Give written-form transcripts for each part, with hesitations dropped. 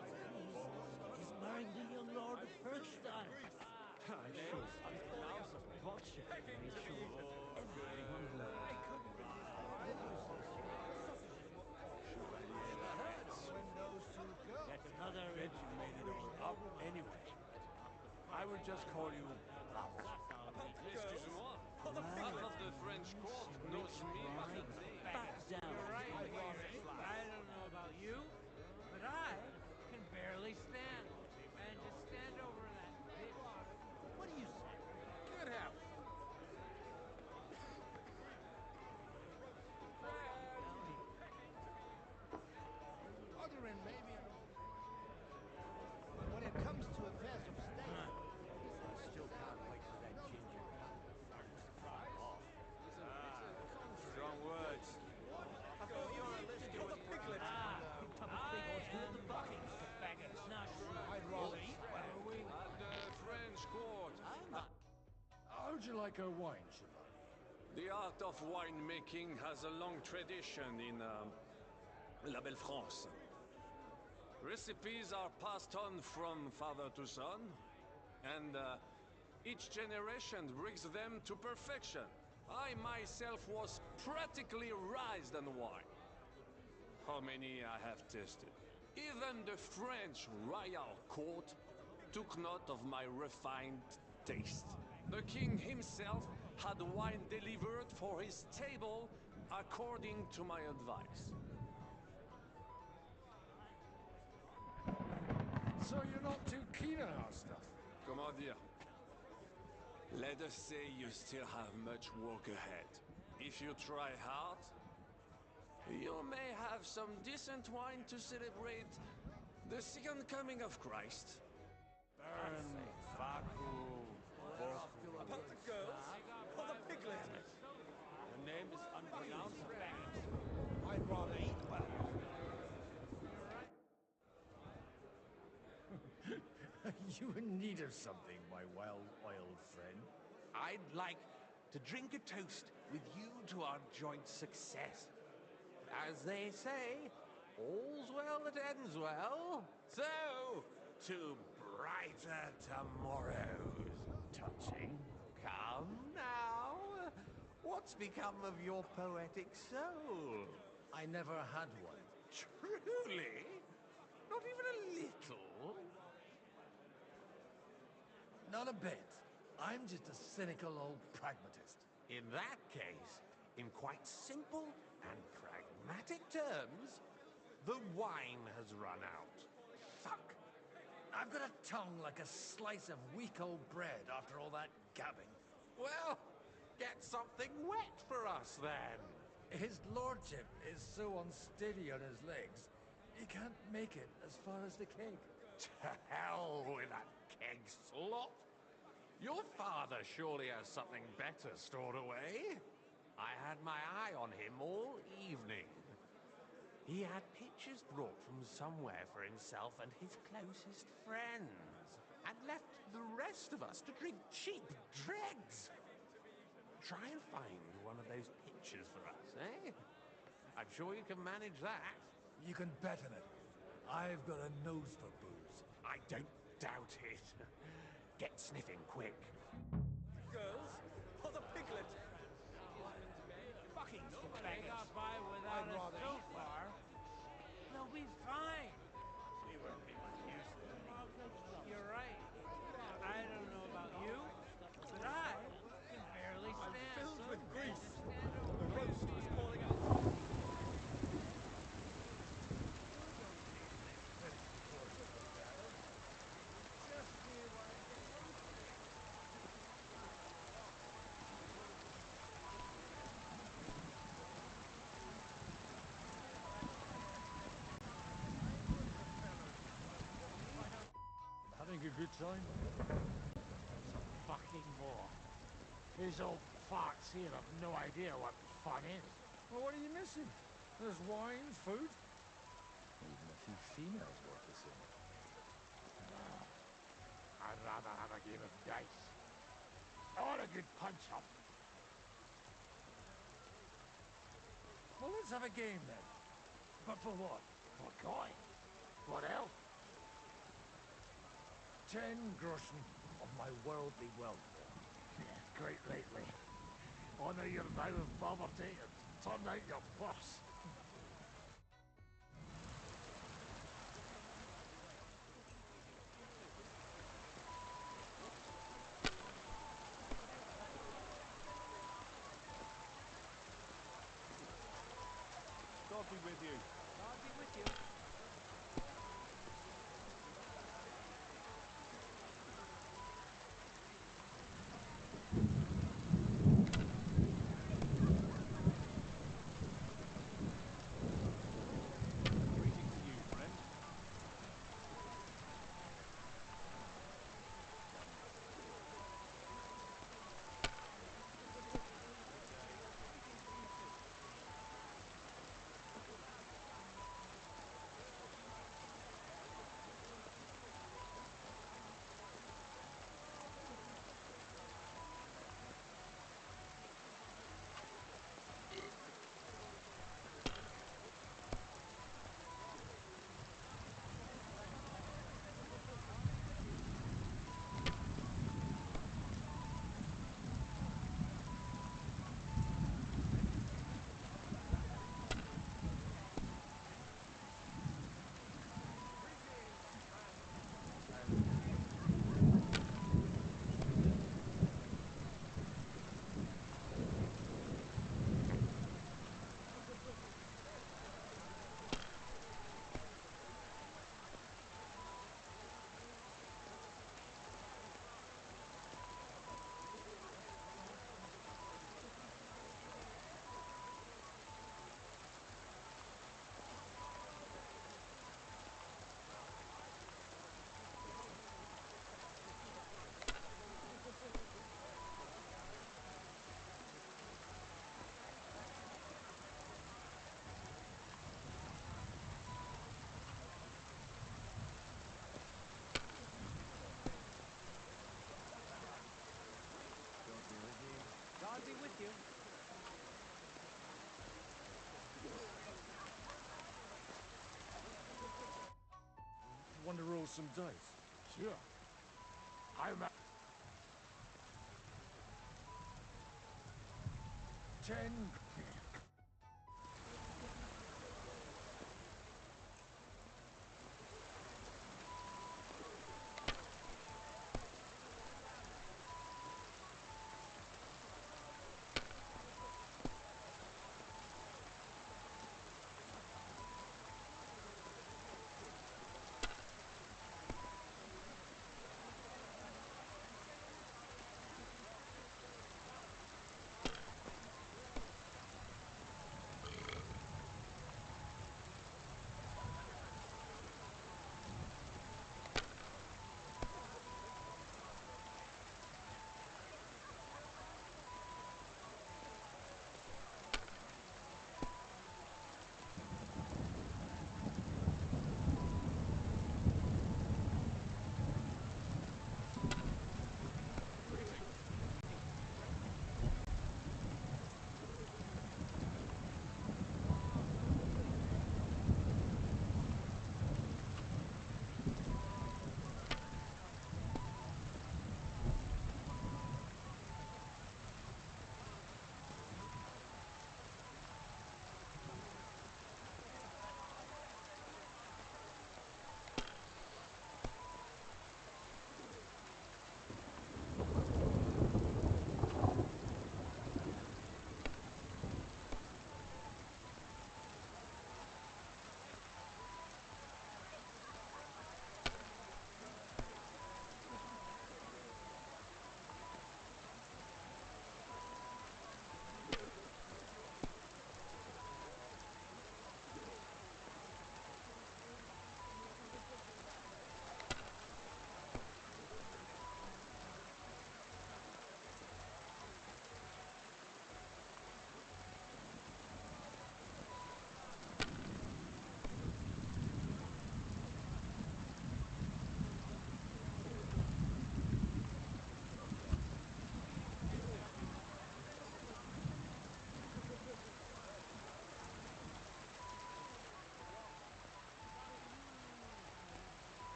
He's marrying the young Lord of Herstein. I'm sure unpronounceable torture made sure everyone who Get another Bet you made it all up anyway. I would just call you Bravo. Excuse-moi, half of the French court knows me by that name. back down. I don't know about you, but I can barely stand. And to stand over that bitch. What do you say? Good help. Other end, maybe. But when it comes to affairs of state, I still can't wait for that ginger to fly off. Strong words. I thought your list was piglet. I'd rather eat one. At the French court, How would you like our wine, Chevalier? the art of winemaking has a long tradition in La Belle France. Recipes are passed on from father to son, and each generation brings them to perfection. I myself was practically raised on wine. How many I have tasted. Even the French royal court took note of my refined taste. The king himself had wine delivered for his table according to my advice. So you're not too keen on our stuff? Comment dire? Let us say you still have much work ahead. If you try hard, you may have some decent wine to celebrate the second coming of Christ. Burn, Baku, About the girls or the piglet? The name is unpronounceable. You in need of something, my well-oiled friend? I'd like to drink a toast with you to our joint success. As they say, all's well that ends well. So, to brighter tomorrows. Touching. Come now. What's become of your poetic soul? I never had one. Truly? Not even a little? Not a bit. I'm just a cynical old pragmatist. In that case, in quite simple and pragmatic terms, the wine has run out. Fuck. I've got a tongue like a slice of weak old bread after all that gabbing. Well, get something wet for us then. His lordship is so unsteady on his legs, he can't make it as far as the keg. To hell with that keg slop. Your father surely has something better stored away. I had my eye on him all evening. He had pictures brought from somewhere for himself and his closest friends, and left the rest of us to drink cheap dregs. Try and find one of those pictures for us, eh? I'm sure you can manage that. You can bet on it. I've got a nose for booze. I don't doubt it. Get sniffing quick. Girls, or the piglet? Fucking They got by without I'd us rather so eat that. far. They'll be fine. We were useless. You're right. I don't know about you, but I can barely stand. Filled with grief. Stand over The roast was calling out. Having a good time? Some fucking more. These old farts here have no idea what fun is. Well, what are you missing? There's wine, food. Even a few females worth the same. I'd rather have a game of dice. Or a good punch-up. Well, let's have a game then. But for what? For coin. What else? 10 groschen of my worldly wealth. Quite rightly. Honour your vow of poverty and turn out your purse. God be with you. God be with you. you. Want to roll some dice? Sure. I'm a 10.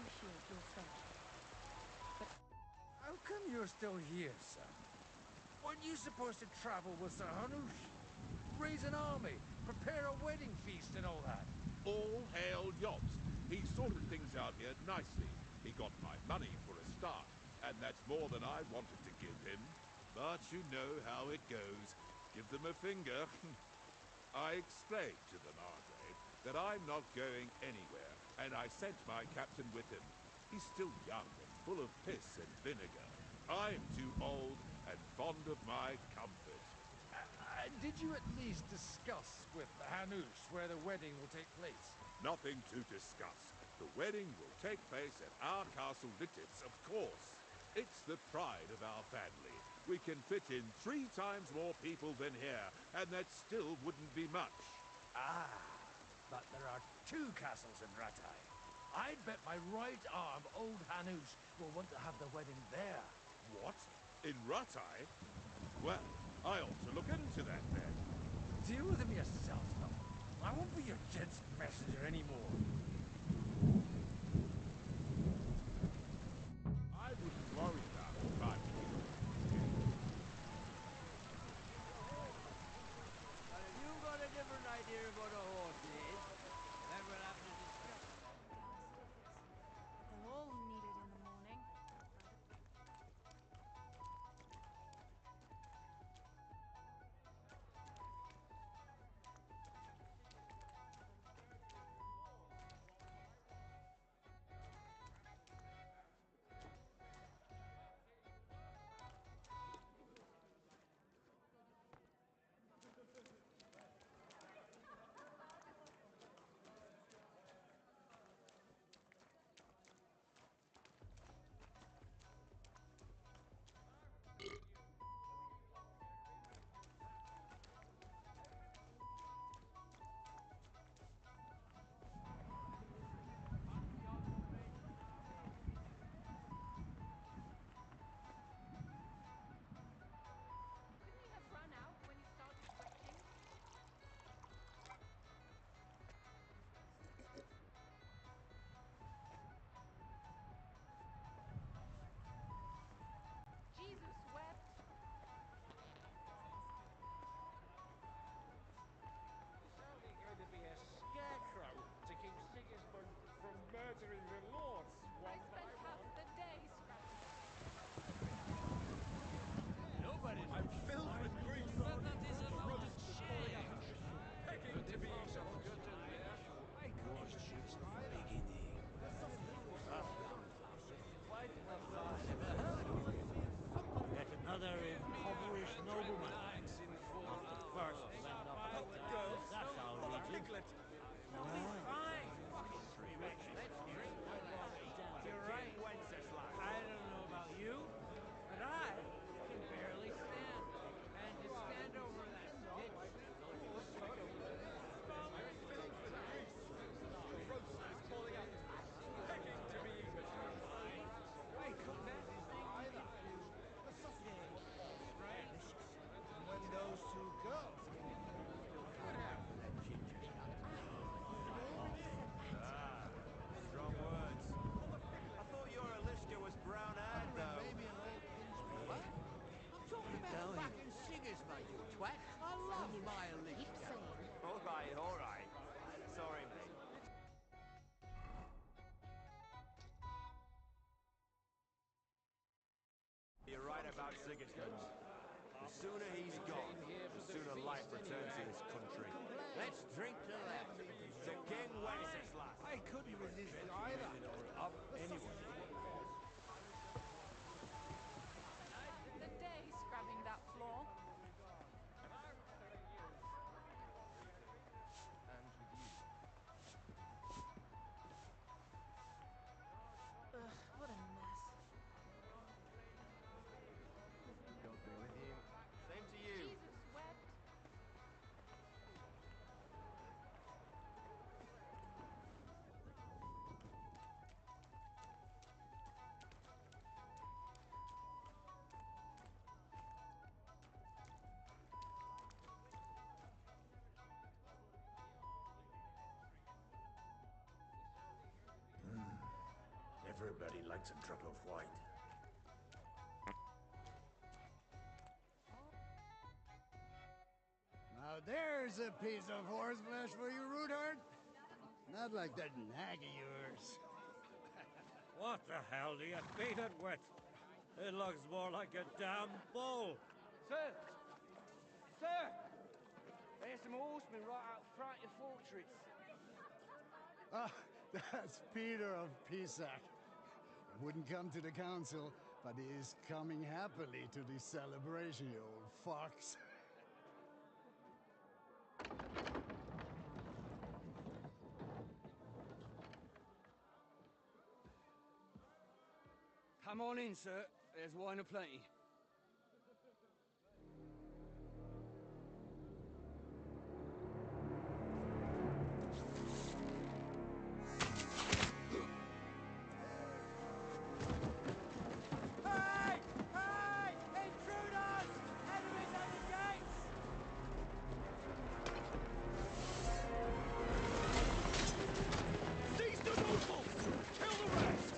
Appreciate your friendship. How come you're still here, son? Weren't you supposed to travel with Sir Hanush? Raise an army, prepare a wedding feast and all that? All hail Jobst. He sorted things out here nicely. He got my money for a start, and that's more than I wanted to give him. But you know how it goes. Give them a finger. I explained to the Margrave that I'm not going anywhere, and I sent my captain with him. He's still young and full of piss and vinegar. I'm too old and fond of my comfort. Did you at least discuss with Hanush where the wedding will take place? Nothing to discuss. The wedding will take place at our castle Lititz, of course. It's the pride of our family. We can fit in 3 times more people than here, and that still wouldn't be much. But there are 2 castles in Ratai. I'd bet my right arm old Hanush will want to have the wedding there. What? In Ratai? Well, I ought to look into that then. Deal with him yourself, though. I won't be your gent's messenger anymore. I wouldn't worry about it if I were you. But if you've got a different idea of what a horse is, then we'll have to discuss it. They're all needed in the morning. nobleman. Not the first to end up like that. That's our region. We'll be fine. Let's drink to that. You're right. I don't know about you, but I can barely stand. And to stand over that ditch. When those two go. Strong words. I thought your Alishka was brown-haired, though. Maybe an old kinsman. What? I'm talking about fucking singers, mate, you twat. I love my Alicia. All right. Sorry, mate. You're right about Sigismund. The sooner he's gone, the sooner life returns to this country. Let's drink to that. To King Wenceslas. I couldn't resist either. Up anyway. The day scrubbing that floor. Ugh, what a mess. God be with you. Same to you. Jesus wept. Everybody likes a drop of white. Now there's a piece of horse flesh for you, Rudard. Not like that nag of yours. What the hell do you beat it with? It looks more like a damn bull. Sir! Sir! There's some horsemen right out front of your fortress. Ah, that's Peter of Pisac. Wouldn't come to the council, but he is coming happily to the celebration, you old fox. Come on in, sir. There's wine aplenty. Hey! Hey! Intruders! Enemies at the gates! Seize the nobles! Kill the rest!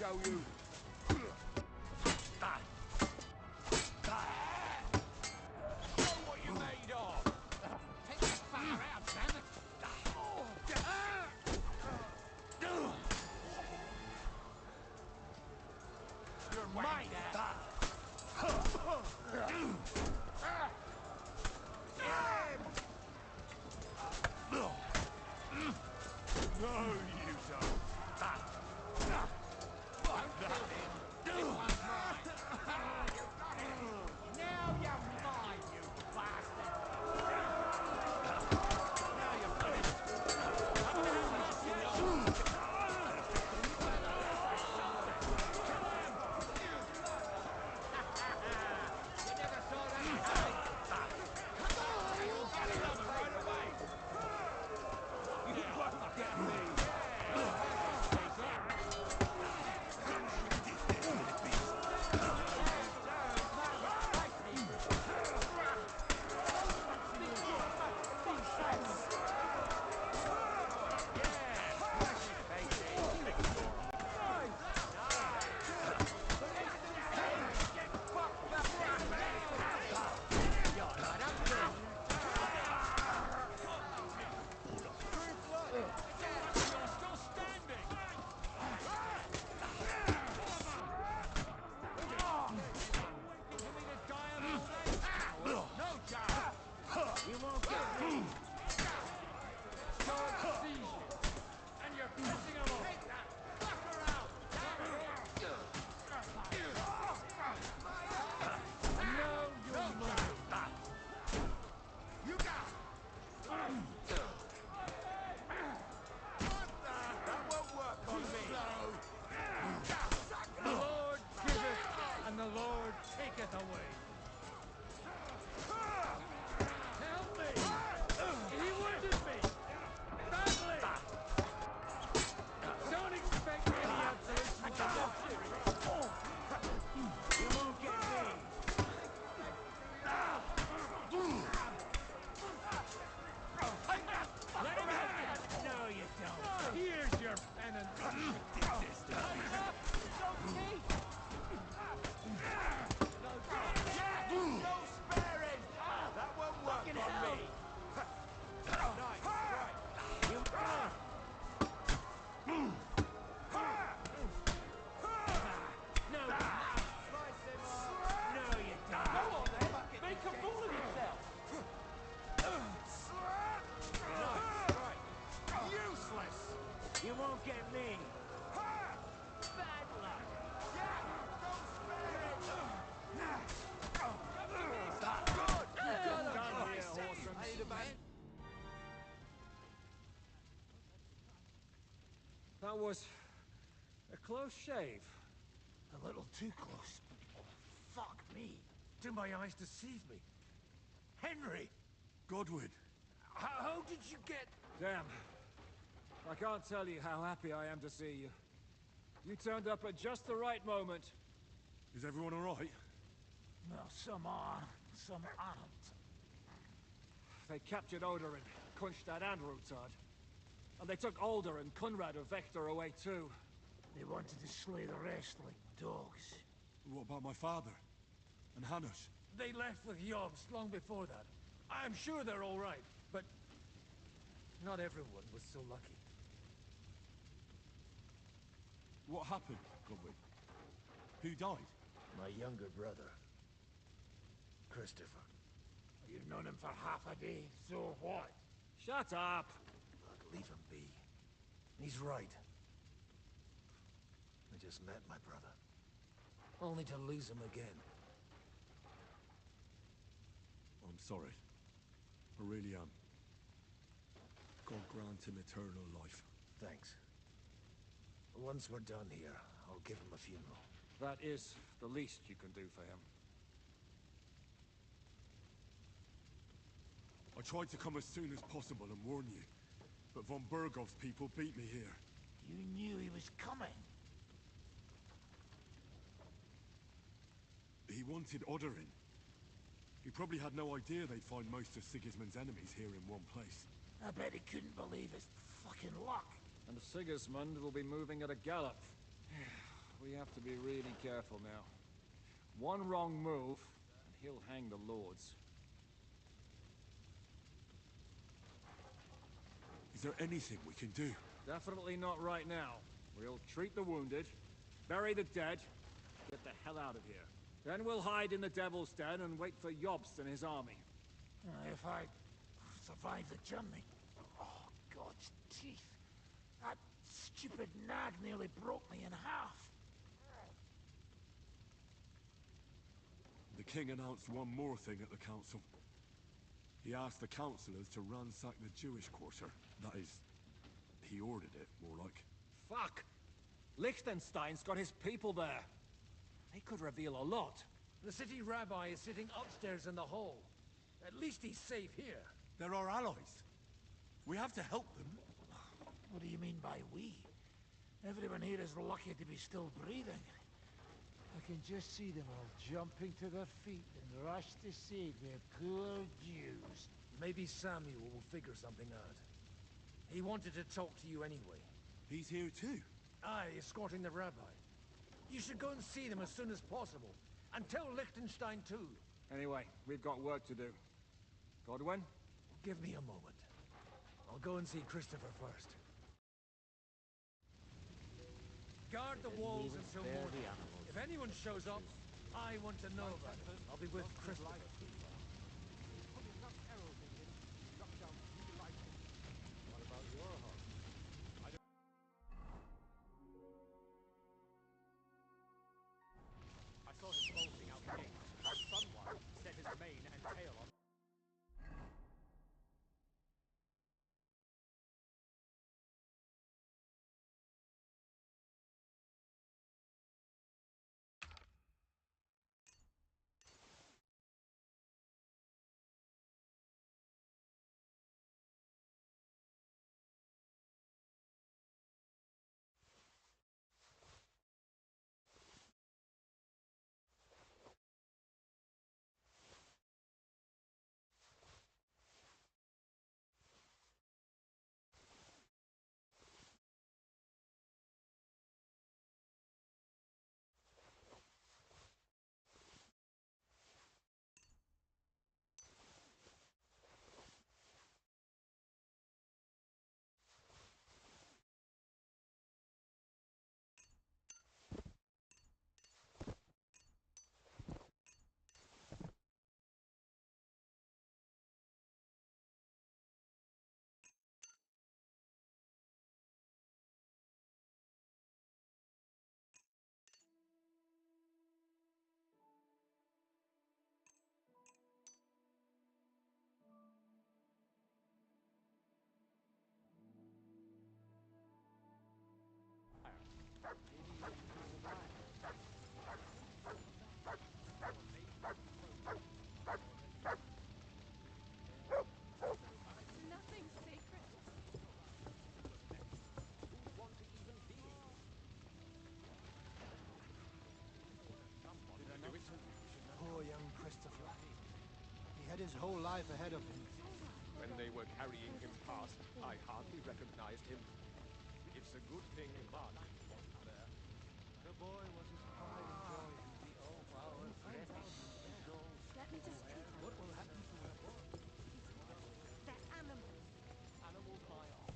show you. Show what you're made of. Take that fire out, damn it! You're mine, Dad. No, you don't. Fuck that. This one's mine. Now you're mine, you bastard! Now you're finished. You never saw that coming. You'll get another right away. You won't get me. You won't get me. Bad luck. That was a close shave. A little too close. Fuck me. Do my eyes deceive me? Henry! Godwin. How did you get... Damn. I can't tell you how happy I am to see you. You turned up at just the right moment. Is everyone all right? No, some are, some aren't. They captured Oder and Kunstad and Rutard. And they took Alder and Kunrad of Vector away too. They wanted to slay the rest like dogs. What about my father? And Hanush? They left with Yobs long before that. I'm sure they're all right, but not everyone was so lucky. What happened, Godwin? Who died? My younger brother, Christopher. You've known him for half a day, so what? Shut up! Look, leave him be. He's right. I just met my brother. Only to lose him again. I'm sorry. I really am. God grant him eternal life. Thanks. Once we're done here, I'll give him a funeral. That is the least you can do for him. I tried to come as soon as possible and warn you, but von Bergov's people beat me here. You knew he was coming. He wanted Odorin. He probably had no idea they'd find most of Sigismund's enemies here in one place. I bet he couldn't believe his fucking luck. And Sigismund will be moving at a gallop. We have to be really careful now. One wrong move, and he'll hang the lords. Is there anything we can do? Definitely not right now. We'll treat the wounded, bury the dead, get the hell out of here. Then we'll hide in the Devil's Den and wait for Jobst and his army. If I survive the journey... Oh, God's teeth. That stupid nag nearly broke me in half. The king announced one more thing at the council. He asked the councillors to ransack the Jewish quarter. That is, he ordered it, more like. Fuck! Liechtenstein's got his people there. They could reveal a lot. The city rabbi is sitting upstairs in the hall. At least he's safe here. They're our allies. We have to help them. What do you mean by we? Everyone here is lucky to be still breathing. I can just see them all jumping to their feet and rush to save their poor Jews. Maybe Samuel will figure something out. He wanted to talk to you anyway. He's here too? Aye, escorting the rabbi. You should go and see them as soon as possible. And tell Liechtenstein too. Anyway, we've got work to do. Godwin? Give me a moment. I'll go and see Christopher first. Guard the walls until morning. If anyone shows up, I want to know about it. I'll be with Christopher. What about your home? I saw him bolting out the gate. Someone set his mane and tail on. Poor young Christopher. He had his whole life ahead of him. When they were carrying him past, I hardly recognized him. It's a good thing Martin wasn't there. The boy was his pride and joy. Let me just take What will happen to his boy? that animal. Animals my off.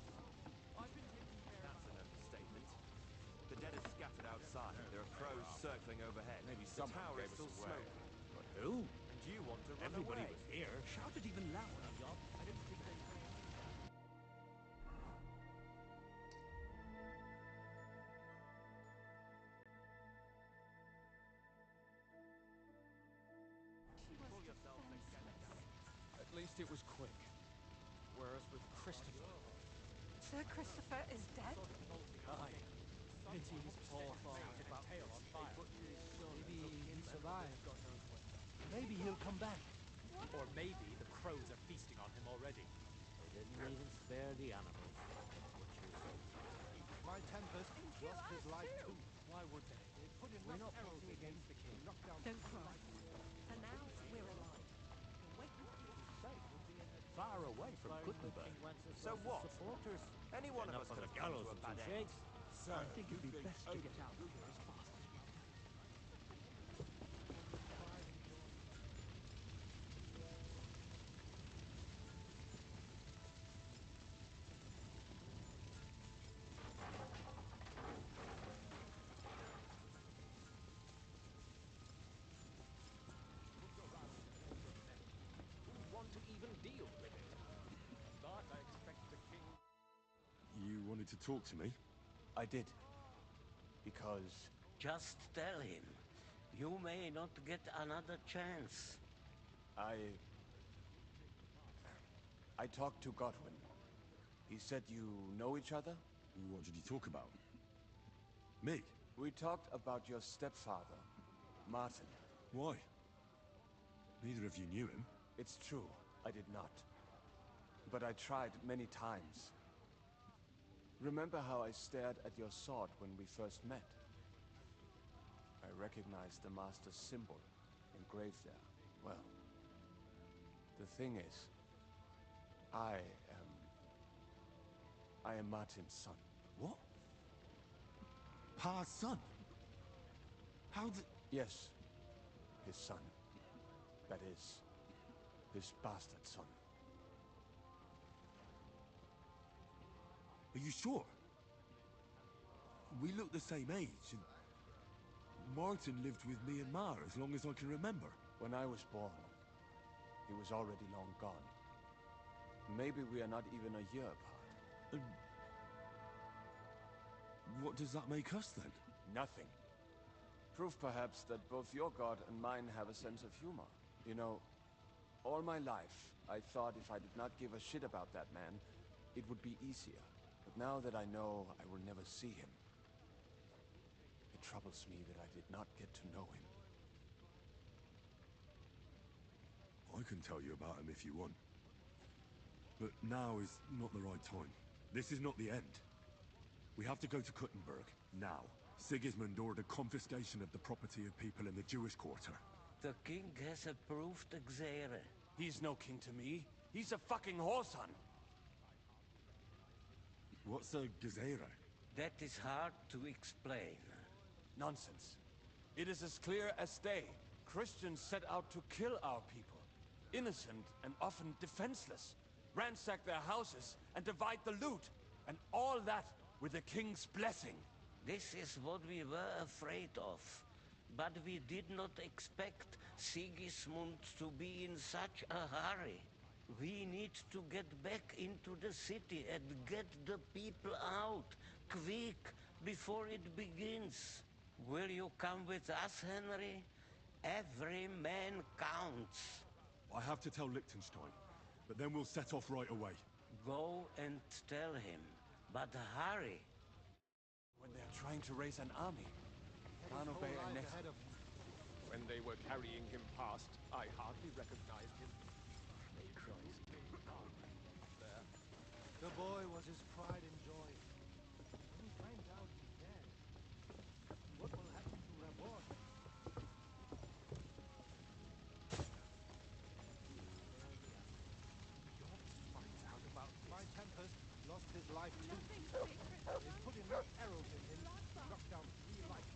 I've been taking care of. That's an understatement. The dead are scattered outside. There are crows circling overhead. Maybe the someone tower gave is us still away. smoking. But who? And you want to run Everybody away. was here. Shouted even louder. I didn't think they were. She was defenseless. At least it was quick. Whereas with Christopher... Sir Christopher is dead? Aye. Pity his poor father. Maybe he survived. Maybe he'll come back. Or maybe the crows are feasting on him already. They didn't even spare the animals. My Tempest lost his life too. Why would they? We're not plotting against the king. Don't cry. For now, we're alive. Wait, Far away from Gutenberg. So what? Supporters. Any one of Enough us for could the have come gallows to a and bad two end. shakes. Sir, I think it'd you be think best to get Odin out of will here as fast as we can. Want to even deal with it. But I expect the king... You wanted to talk to me? I did. Because Just tell him. You may not get another chance. I talked to Godwin. He said you know each other? What did you talk about? Me? We talked about your stepfather, Martin. Why? Neither of you knew him. It's true, I did not. But I tried many times. Remember how I stared at your sword when we first met? I recognized the Master's symbol engraved there. Well, the thing is, I am Martin's son. What? Pa's son? How did... Yes, his son. That is, his bastard son. Are you sure? We look the same age, and Martin lived with me and Ma as long as I can remember. When I was born, he was already long gone. Maybe we are not even a year apart. What does that make us then? Nothing. Proof perhaps that both your god and mine have a sense of humor. You know, all my life, I thought if I did not give a shit about that man, it would be easier. But now that I know I will never see him, it troubles me that I did not get to know him. I can tell you about him if you want. But now is not the right time. This is not the end. We have to go to Kuttenberg, now. Sigismund ordered confiscation of the property of people in the Jewish quarter. The king has approved Xere. He's no king to me. He's a fucking whoreson. What's a Gezerah? That is hard to explain. Nonsense. It is as clear as day. Christians set out to kill our people. Innocent and often defenseless. Ransack their houses and divide the loot. And all that with the king's blessing. This is what we were afraid of. But we did not expect Sigismund to be in such a hurry. We need to get back into the city and get the people out, quick, before it begins. Will you come with us, Henry? Every man counts. I have to tell Liechtenstein, but then we'll set off right away. Go and tell him, but hurry. When they're trying to raise an army, can't obey a next... When they were carrying him past, I hardly recognized him. May Christ take him up there. The boy was his pride and joy. When he finds out he's dead, what will happen to Rabon? Finds out about My Tempest lost his life too. Nothing sacred. They put enough arrows in him to knock down 3 life.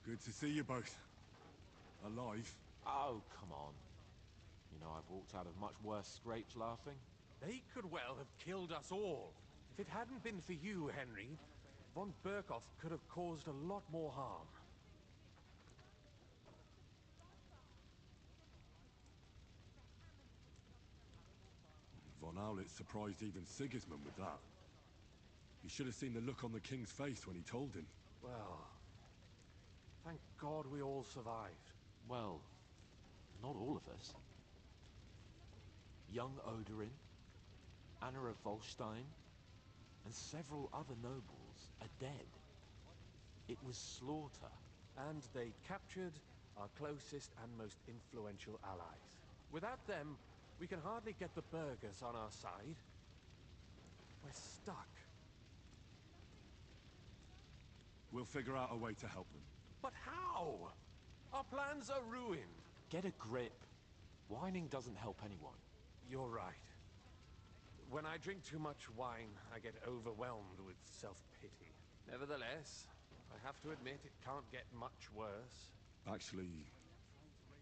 Good to see you both. Alive. Oh, come on. You know, I've walked out of much worse scrapes laughing. They could well have killed us all. If it hadn't been for you, Henry, von Berkhoff could have caused a lot more harm. Von Aulitz surprised even Sigismund with that. You should have seen the look on the king's face when he told him. Well, thank God we all survived. Well, not all of us. Young Odorin, Anna of Volstein, and several other nobles are dead. It was slaughter. And they captured our closest and most influential allies. Without them, we can hardly get the burghers on our side. We're stuck. We'll figure out a way to help them. But how? Our plans are ruined. Get a grip. Whining doesn't help anyone. You're right. When I drink too much wine, I get overwhelmed with self-pity. Nevertheless, I have to admit it can't get much worse. Actually,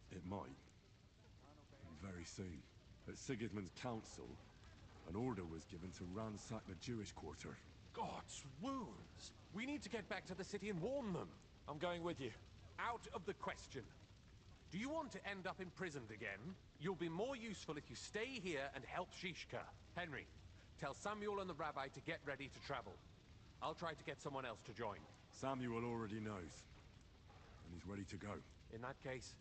it might. Very soon. At Sigismund's council, an order was given to ransack the Jewish quarter. God's wounds! We need to get back to the city and warn them. I'm going with you. Out of the question. Do you want to end up imprisoned again? You'll be more useful if you stay here and help Shishka. Henry, tell Samuel and the rabbi to get ready to travel. I'll try to get someone else to join. Samuel already knows. And he's ready to go. In that case,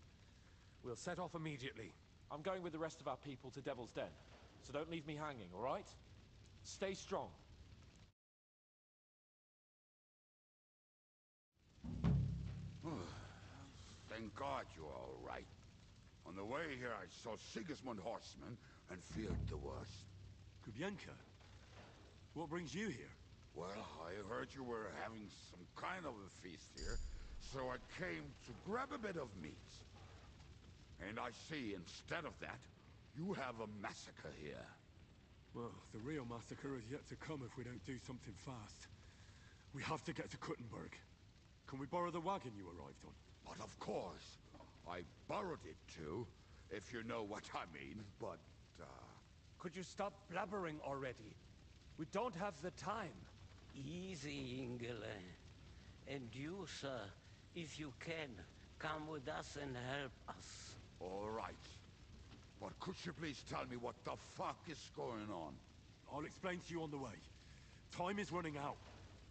we'll set off immediately. I'm going with the rest of our people to Devil's Den. So don't leave me hanging, all right? Stay strong. Thank God you're all right. On the way here, I saw Sigismund horsemen and feared the worst. Kubienka? What brings you here? Well, I heard you were having some kind of a feast here, so I came to grab a bit of meat. And I see, instead of that, you have a massacre here. Well, the real massacre is yet to come if we don't do something fast. We have to get to Kuttenberg. Can we borrow the wagon you arrived on? But of course. I borrowed it too, if you know what I mean, but, Could you stop blabbering already? We don't have the time. Easy, Ingele. And you, sir, if you can, come with us and help us. All right. But could you please tell me what the fuck is going on? I'll explain to you on the way. Time is running out.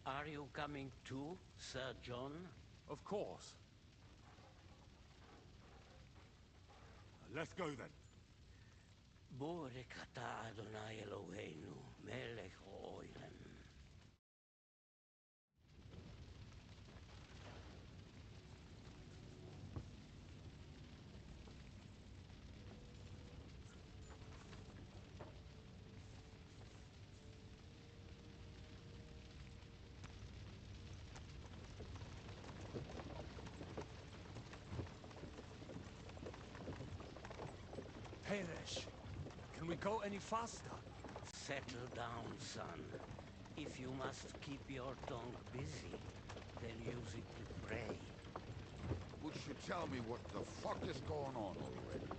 Are you coming too, Sir John? Of course. Let's go then. Borekata Adonai Eloheinu, melech ha'olam. Peresh, can we go any faster? Settle down, son. If you must keep your tongue busy, then use it to pray. Would you tell me what the fuck is going on already?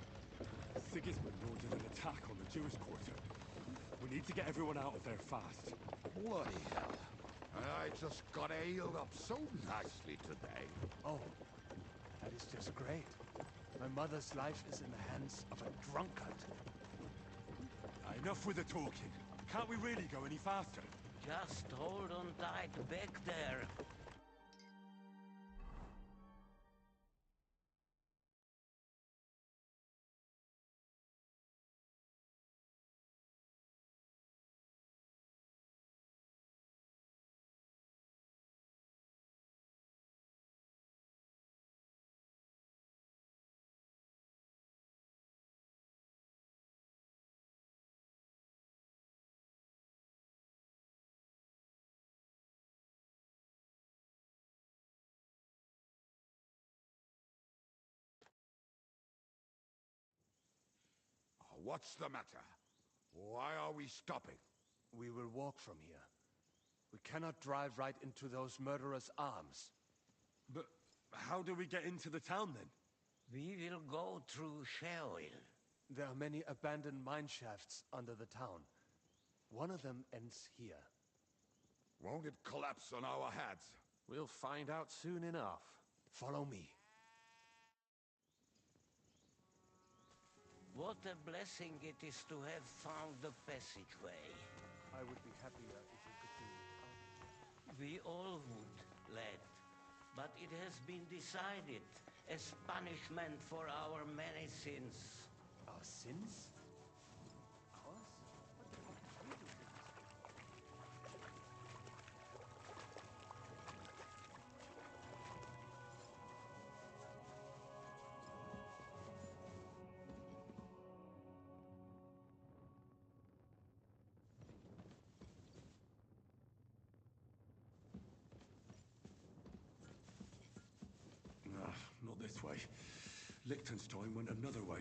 Sigismund ordered an attack on the Jewish quarter. We need to get everyone out of there fast. Bloody hell. I just got ailed up so nicely today. Oh, that is just great. My mother's life is in the hands of a drunkard. Enough with the talking. Can't we really go any faster? Just hold on tight back there. What's the matter? Why are we stopping? We will walk from here. We cannot drive right into those murderers' arms. But how do we get into the town then? We will go through Sheol. There are many abandoned mine shafts under the town. One of them ends here. Won't it collapse on our heads? We'll find out soon enough. Follow me. What a blessing it is to have found the passageway. I would be happier if we could do without it. We all would, lad. But it has been decided as punishment for our many sins. Our sins? Ours? What the fuck did we do to this? Not this way. Liechtenstein went another way.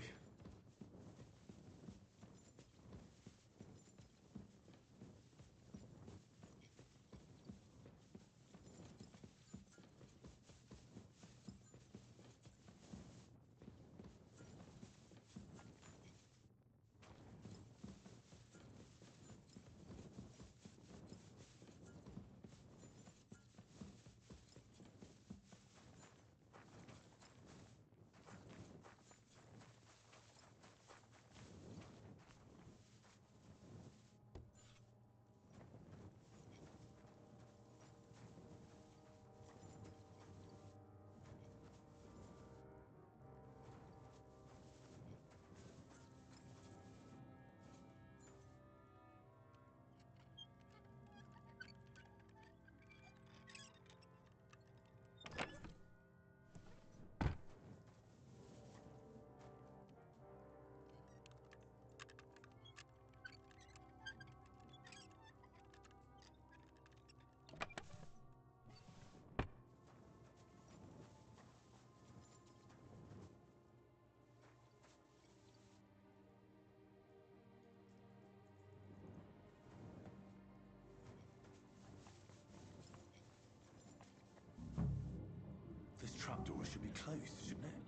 should be closed, shouldn't it?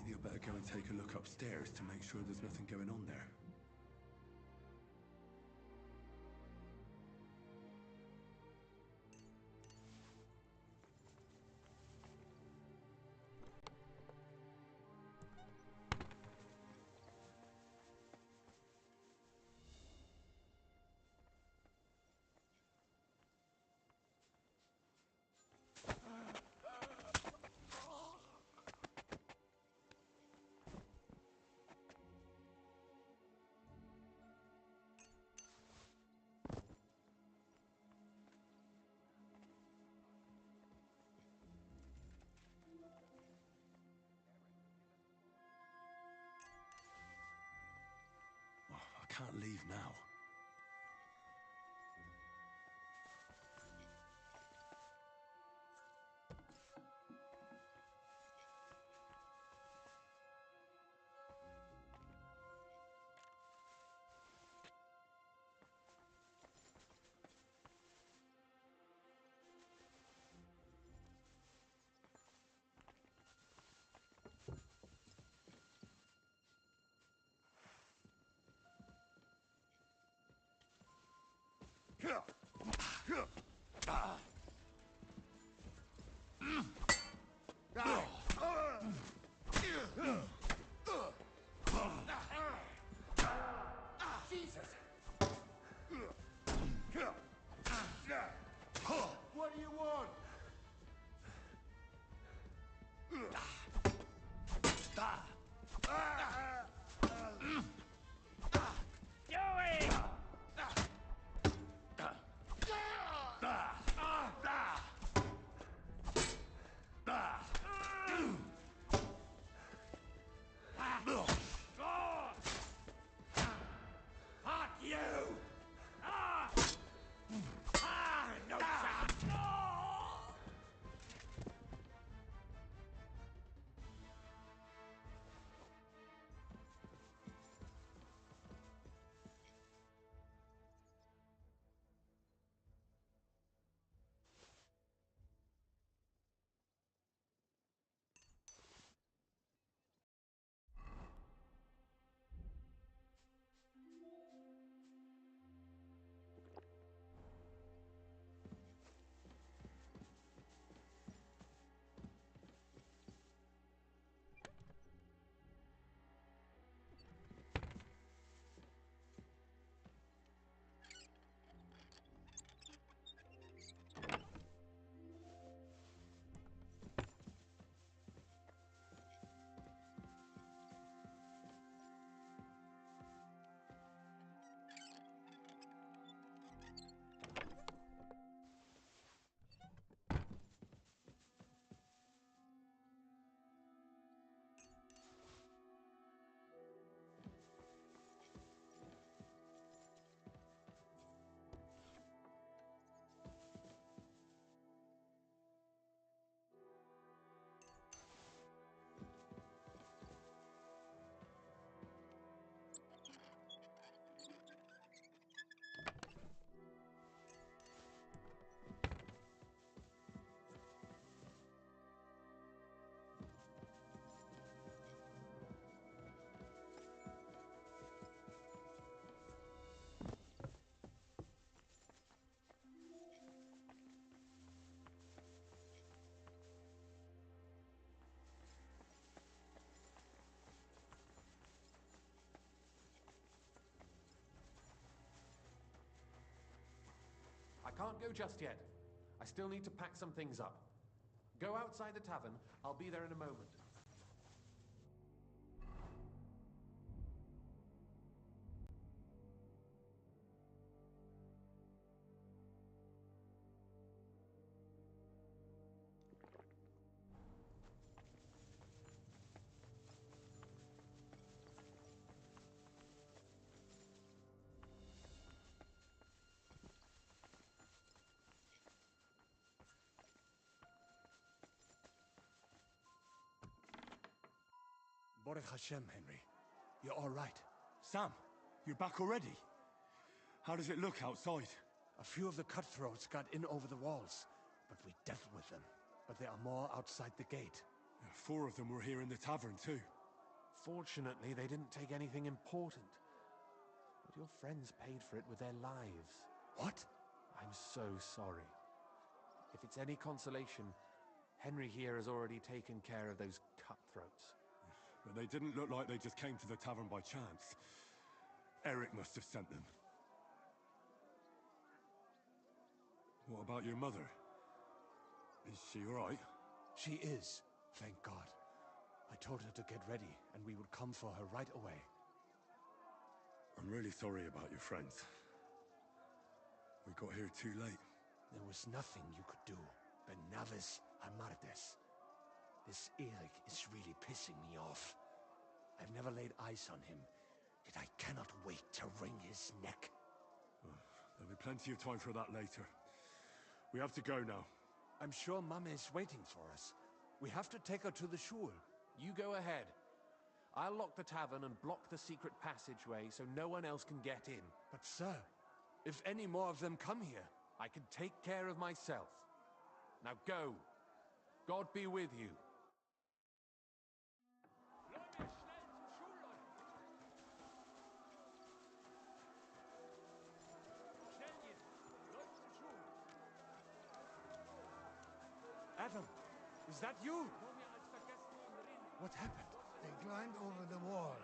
Maybe I better go and take a look upstairs to make sure there's nothing going on there. I can't leave now. What do you want? Joey! Fuck you! No chance! I can't go just yet. I still need to pack some things up. Go outside the tavern. I'll be there in a moment. Baruch Hashem, Henry. You're all right. Sam, you're back already? How does it look outside? A few of the cutthroats got in over the walls, but we dealt with them. But there are more outside the gate. 4 of them were here in the tavern, too. Fortunately, they didn't take anything important. But your friends paid for it with their lives. What? I'm so sorry. If it's any consolation, Henry here has already taken care of those cutthroats. But they didn't look like they just came to the tavern by chance. Eric must have sent them. What about your mother? Is she all right? She is, thank God. I told her to get ready, and we would come for her right away. I'm really sorry about your friends. We got here too late. There was nothing you could do. Benavis Amartes. This Eric is really pissing me off. I've never laid eyes on him, yet I cannot wait to wring his neck. There'll be plenty of time for that later. We have to go now. I'm sure Mama is waiting for us. We have to take her to the shul. You go ahead. I'll lock the tavern and block the secret passageway so no one else can get in. But sir, if any more of them come here, I can take care of myself. Now go. God be with you. Adam, is that you? What happened? They climbed over the wall.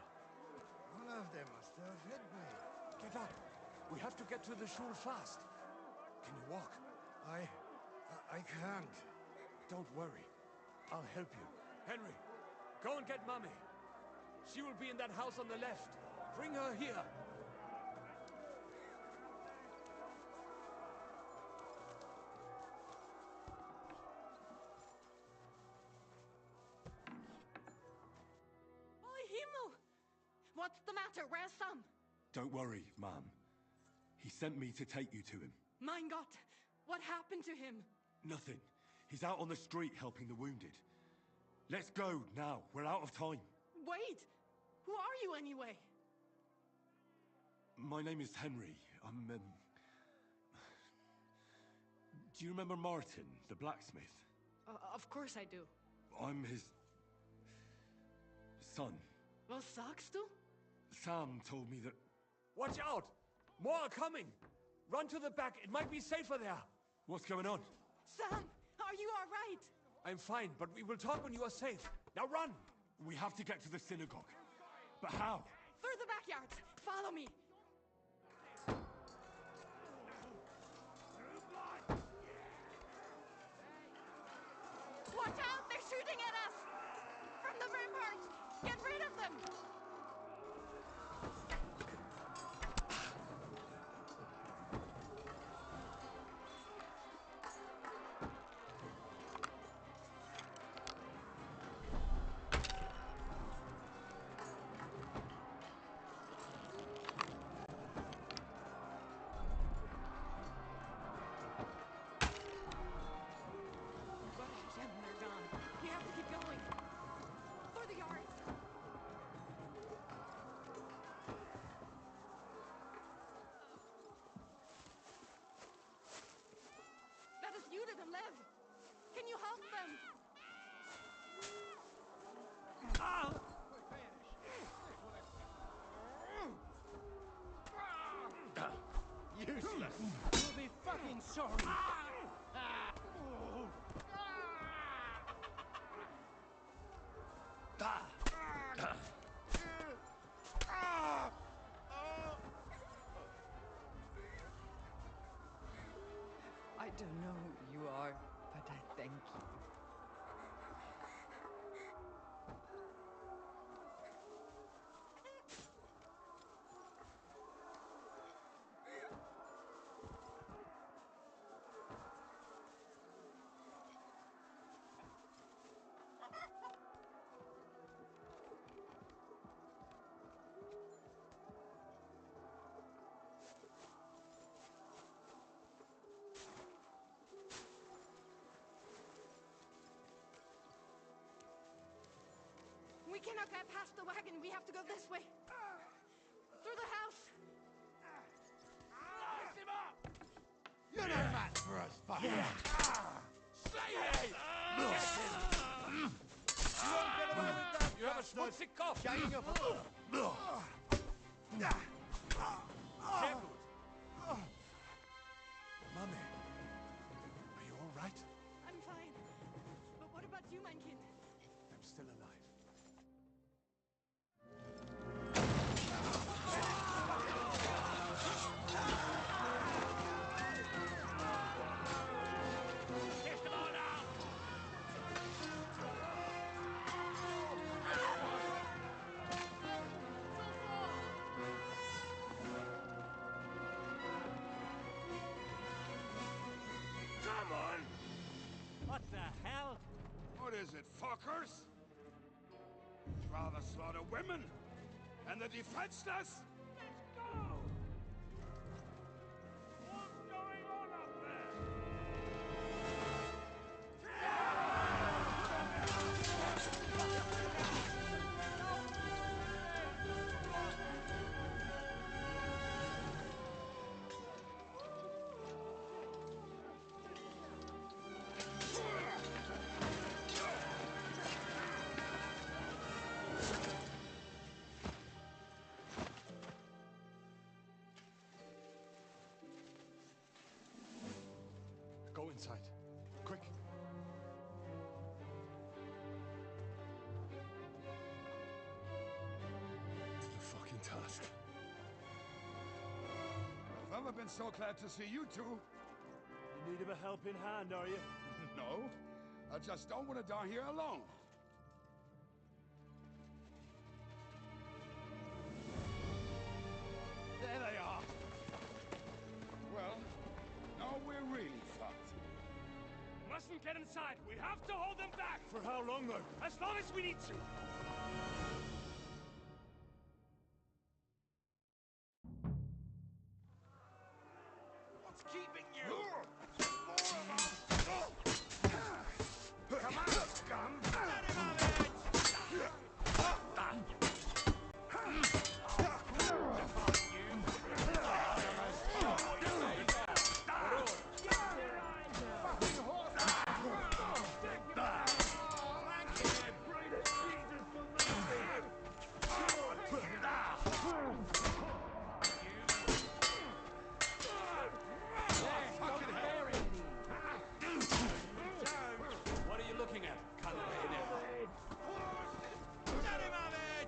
One of them must have hit me. Get up. We have to get to the shul fast. Can you walk? I can't. Don't worry. I'll help you. Henry, go and get Mummy. She will be in that house on the left. Bring her here. What's the matter? Where's Sam? Don't worry, Ma'am. He sent me to take you to him. Mein Gott! What happened to him? Nothing. He's out on the street helping the wounded. Let's go now. We're out of time. Wait! Who are you anyway? My name is Henry. I'm, Do you remember Martin, the blacksmith? Of course I do. I'm his... son. Was sagst du? Sam told me that... Watch out! More are coming! Run to the back. It might be safer there. What's going on? Sam, are you all right? I'm fine, but we will talk when you are safe. Now run! We have to get to the synagogue. But how? Through the backyards. Follow me. Watch out! They're shooting at us! From the ramparts! Get rid of them! They're gone. We have to keep going. Through the yards. That is Judith and Lev. Can you help them? Useless. You'll be fucking sorry. I don't know who you are, but I thank you. We cannot get past the wagon. We have to go this way. Through the house. Light him up! You're no match for us, fucker. Slay him! Schmutzikopf! Shining up. Mummy, are you all right? I'm fine. But what about you, mein Kind? I'm still alive. Come on! What the hell? What is it, fuckers? Rather slaughter women and the defenseless? Let's go! What's going on up there? Go inside. Quick. The fucking task. I've never been so glad to see you two. In need of a helping hand, are you? No, I just don't want to die here alone. There they are. Well, now we're really fucked. Mustn't get inside. We have to hold them back. For how long, though? As long as we need to. What's keeping you? Come on, scum! Let him have it! What are you looking at? Cut it in there. Let him have it!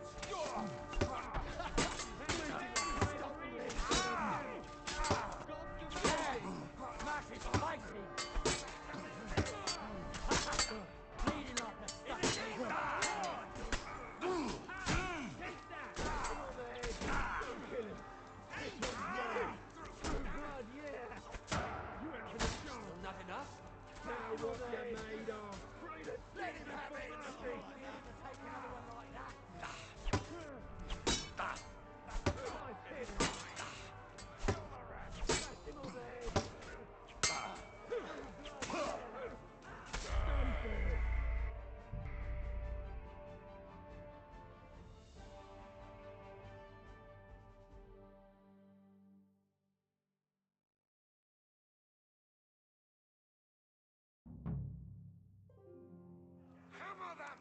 Still not enough? Hammer them!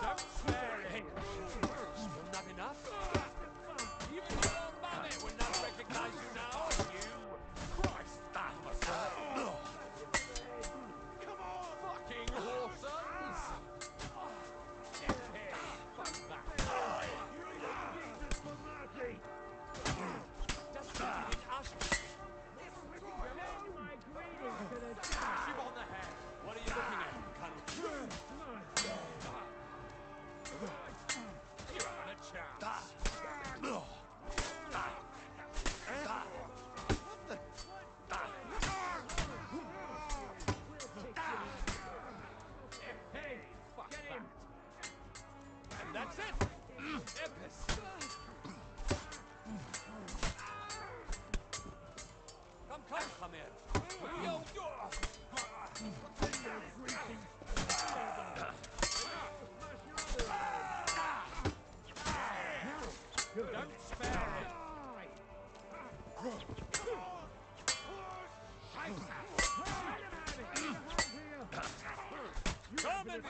Don't swear it. Still not enough? Even your own mummy would not recognize you now. You Christ, that was Come on, fucking horsons! Fuck back. Come in here!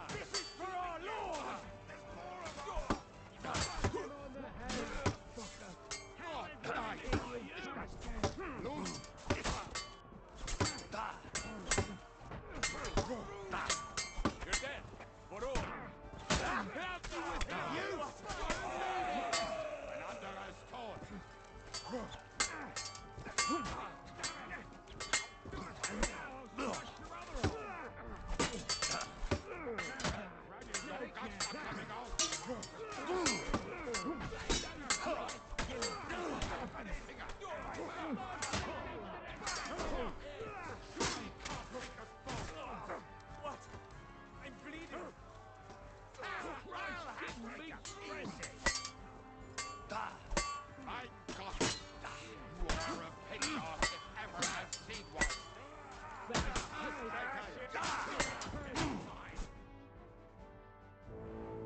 This is for our Lord! You're dead. For all. You! And under us torch. What? I'm bleeding. My God! You are a pig dog if ever I've seen one.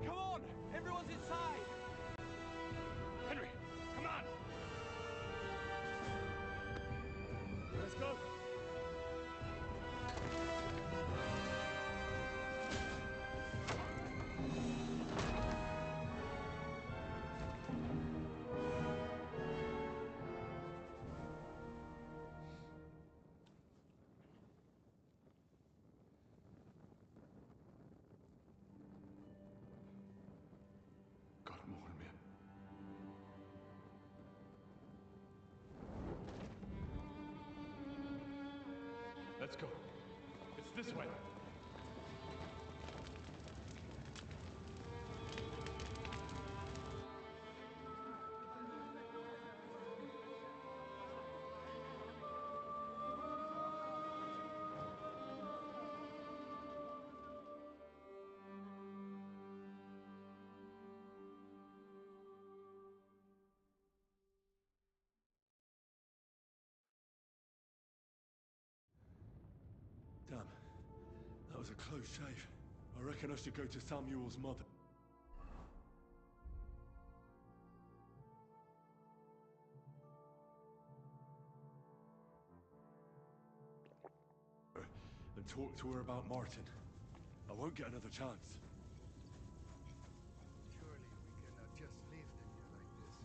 Come on! Everyone's inside! Henry, come on! Let's go. God, I'm on him. Let's go. It's this way. Damn. That was a close shave. I reckon I should go to Samuel's mother. And talk to her about Martin. I won't get another chance. Surely we cannot just leave them here like this.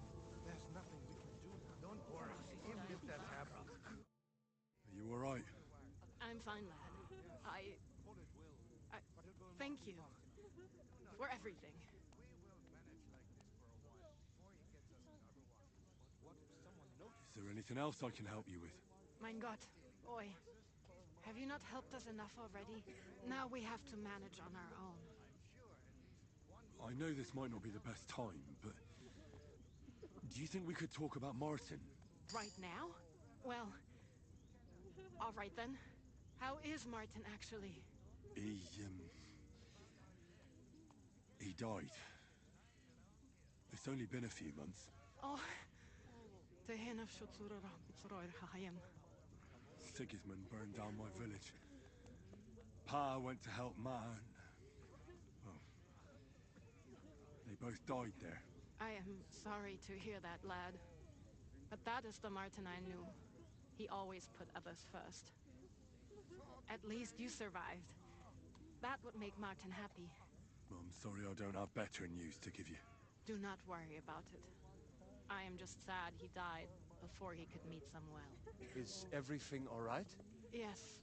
There's nothing we can do now. Don't worry, even if that happens. Are you alright? I'm fine, lad. I thank you for everything. Is there anything else I can help you with? Mein Gott, boy. Have you not helped us enough already? Now we have to manage on our own. I know this might not be the best time, but... do you think we could talk about Martin? Right now? Well, all right then. How is Martin actually? He died. It's only been a few months. Oh. Sigismund burned down my village. Pa went to help Ma and... well, they both died there. I am sorry to hear that, lad. But that is the Martin I knew. He always put others first. At least you survived. That would make Martin happy. I'm sorry I don't have better news to give you. Do not worry about it. I am just sad he died before he could meet Samuel. Is everything all right? Yes,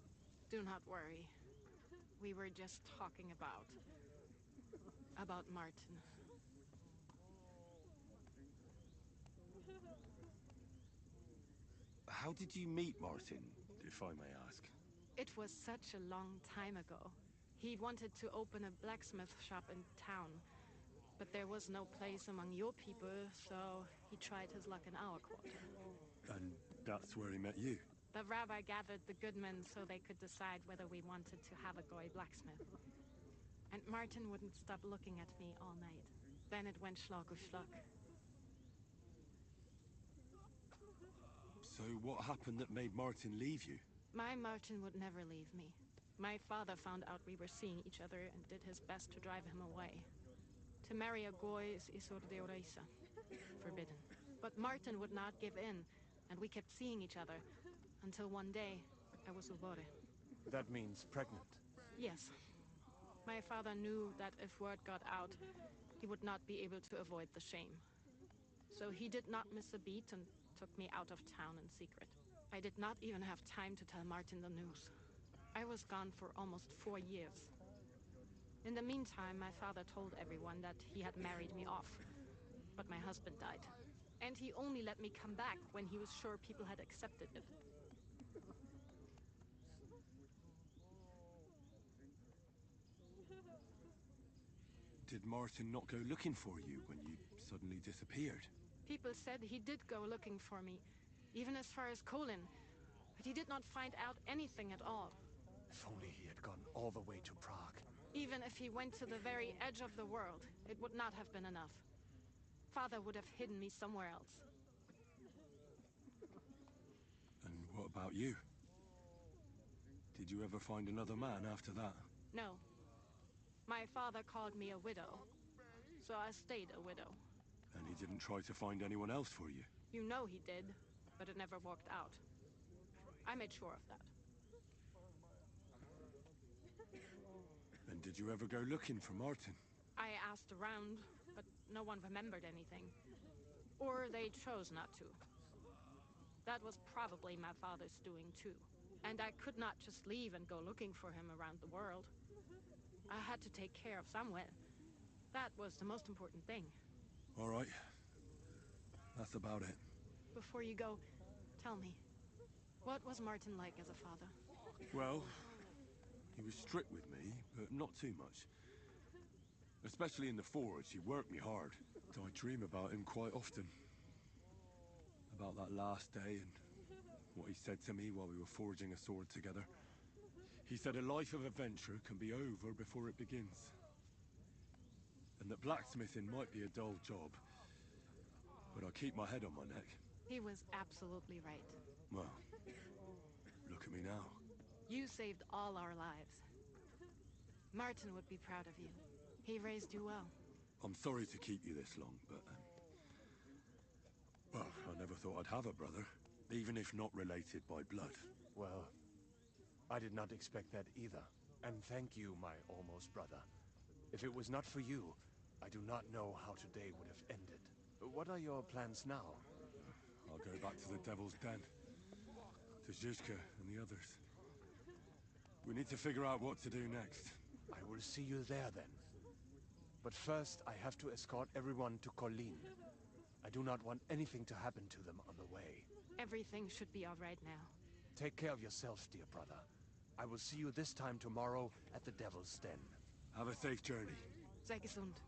do not worry. We were just talking about Martin. How did you meet Martin, if I may ask? It was such a long time ago. He wanted to open a blacksmith shop in town, but there was no place among your people, so he tried his luck in our quarter. And that's where he met you? The rabbi gathered the good men so they could decide whether we wanted to have a goy blacksmith. And Martin wouldn't stop looking at me all night. Then it went Schlag auf Schlag. So what happened that made Martin leave you? My Martin would never leave me. My father found out we were seeing each other and did his best to drive him away. To marry a goy is isur de oreisa, forbidden. But Martin would not give in, and we kept seeing each other, until one day, I was ubore. That means pregnant. Yes. My father knew that if word got out, he would not be able to avoid the shame. So he did not miss a beat and took me out of town in secret. I did not even have time to tell Martin the news. I was gone for almost 4 years. In the meantime, my father told everyone that he had married me off. But my husband died. And he only let me come back when he was sure people had accepted it. Did Martin not go looking for you when you suddenly disappeared? People said he did go looking for me, even as far as Kolin, but he did not find out anything at all. If only he had gone all the way to Prague. Even if he went to the very edge of the world, it would not have been enough. Father would have hidden me somewhere else. And what about you? Did you ever find another man after that? No. My father called me a widow, so I stayed a widow. And he didn't try to find anyone else for you? You know he did, but it never worked out. I made sure of that. And did you ever go looking for Martin? I asked around, but no one remembered anything. Or they chose not to. That was probably my father's doing too. And I could not just leave and go looking for him around the world. I had to take care of Samuel. That was the most important thing. All right. That's about it. Before you go, tell me, what was Martin like as a father? Well, he was strict with me, but not too much. Especially in the forge, he worked me hard. I dream about him quite often. About that last day and what he said to me while we were forging a sword together. He said a life of adventure can be over before it begins. And that blacksmithing might be a dull job, but I keep my head on my neck. He was absolutely right. Well, look at me now. You saved all our lives. Martin would be proud of you. He raised you well. I'm sorry to keep you this long, but... well, I never thought I'd have a brother, even if not related by blood. Well, I did not expect that either. And thank you, my almost brother. If it was not for you, I do not know how today would have ended. What are your plans now? I'll go back to the Devil's Den. To Zizka and the others. We need to figure out what to do next. I will see you there then. But first, I have to escort everyone to Colleen. I do not want anything to happen to them on the way. Everything should be all right now. Take care of yourself, dear brother. I will see you this time tomorrow at the Devil's Den. Have a safe journey. Sei gesund.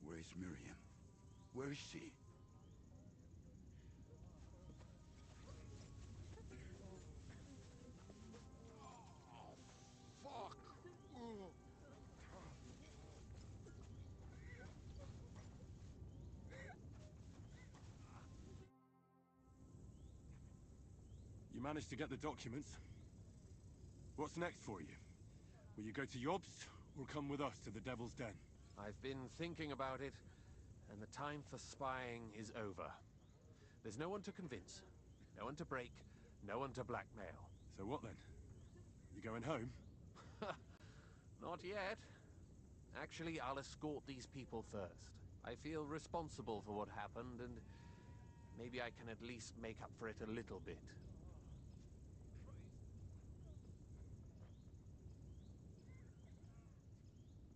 Where's Miriam? Where is she? Oh, fuck! Ugh. You managed to get the documents. What's next for you? Will you go to Yobst, or come with us to the Devil's Den? I've been thinking about it, and the time for spying is over. There's no one to convince, no one to break, no one to blackmail. So what then? You going home? Not yet. Actually, I'll escort these people first. I feel responsible for what happened, and maybe I can at least make up for it a little bit.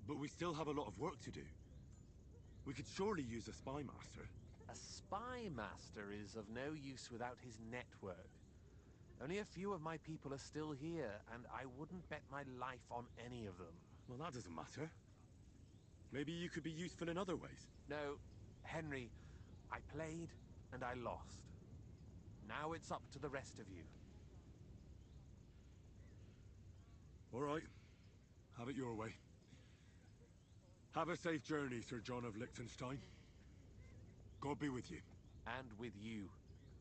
But we still have a lot of work to do. We could surely use a spy master. A spy master is of no use without his network. Only a few of my people are still here, and I wouldn't bet my life on any of them. Well, that doesn't matter. Maybe you could be useful in other ways. No, Henry, I played and I lost. Now it's up to the rest of you. All right. Have it your way. Have a safe journey, Sir John of Liechtenstein. God be with you. And with you,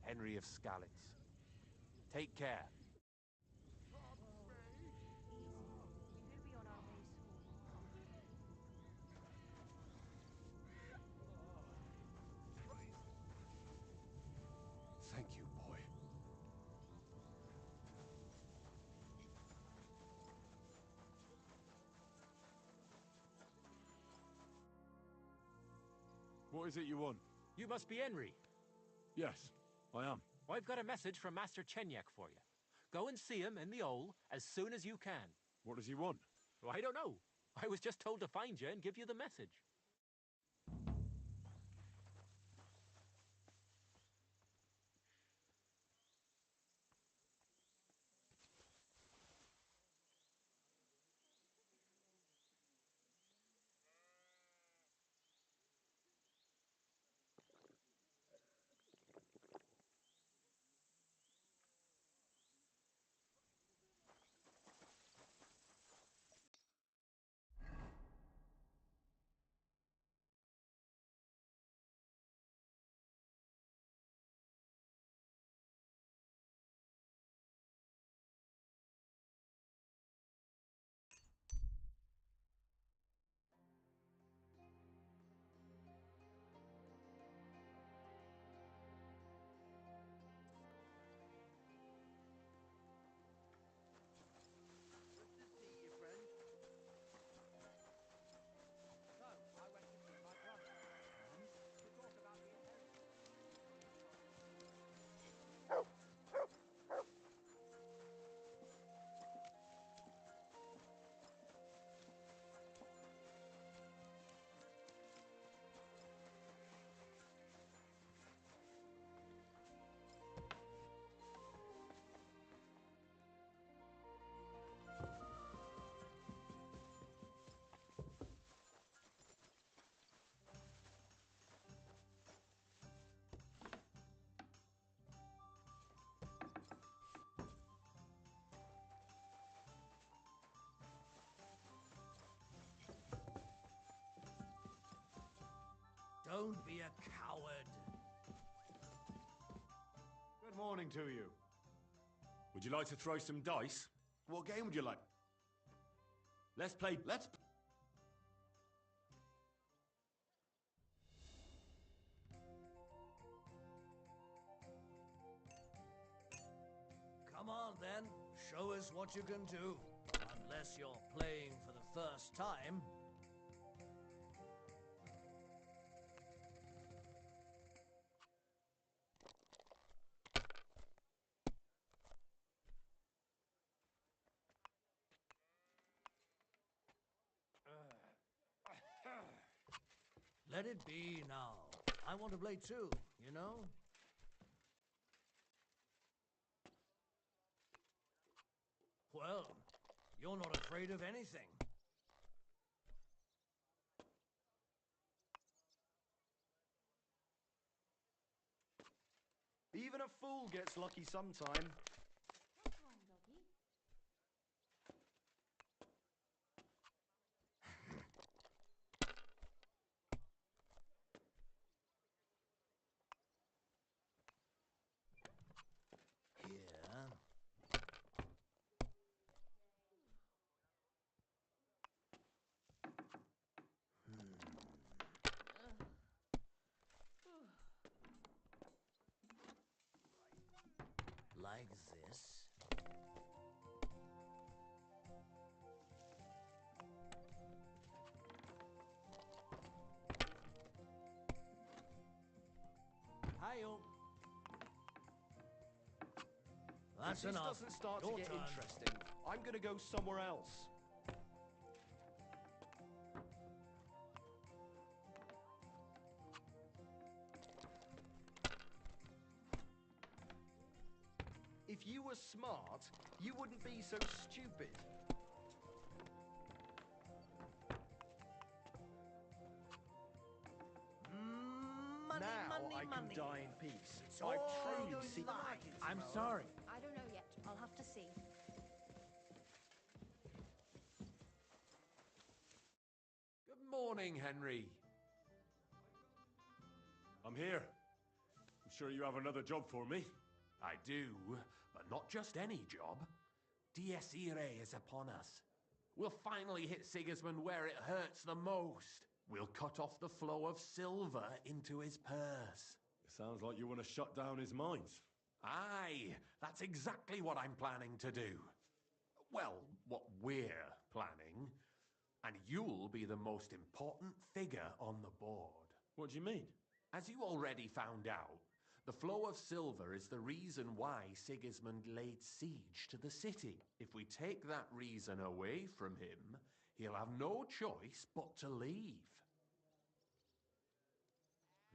Henry of Skalitz. Take care. We will be on our way soon. Thank you, boy. What is it you want? You must be Henry. Yes, I am. I've got a message from Master Chenyak for you. Go and see him in the Ole as soon as you can. What does he want? I don't know. I was just told to find you and give you the message. Don't be a coward. Good morning to you. Would you like to throw some dice? What game would you like? Let's play... Come on, then. Show us what you can do. Unless you're playing for the first time. Let it be now. I want to play too, you know? Well, you're not afraid of anything. Even a fool gets lucky sometime. What's wrong, doggy? Here. Like this. Hi-yo. That's If this enough. doesn't start Your to get turn. interesting, I'm gonna go somewhere else. If you were smart, you wouldn't be so stupid. Money! how I can money. die in peace. I truly see... I'm sorry. I don't know yet. I'll have to see. Good morning, Henry. I'm here. I'm sure you have another job for me. I do, but not just any job. Dies Irae is upon us. We'll finally hit Sigismund where it hurts the most. We'll cut off the flow of silver into his purse. It sounds like you want to shut down his mines. Aye, that's exactly what I'm planning to do. Well, what we're planning. And you'll be the most important figure on the board. What do you mean? As you already found out, the flow of silver is the reason why Sigismund laid siege to the city. If we take that reason away from him, he'll have no choice but to leave.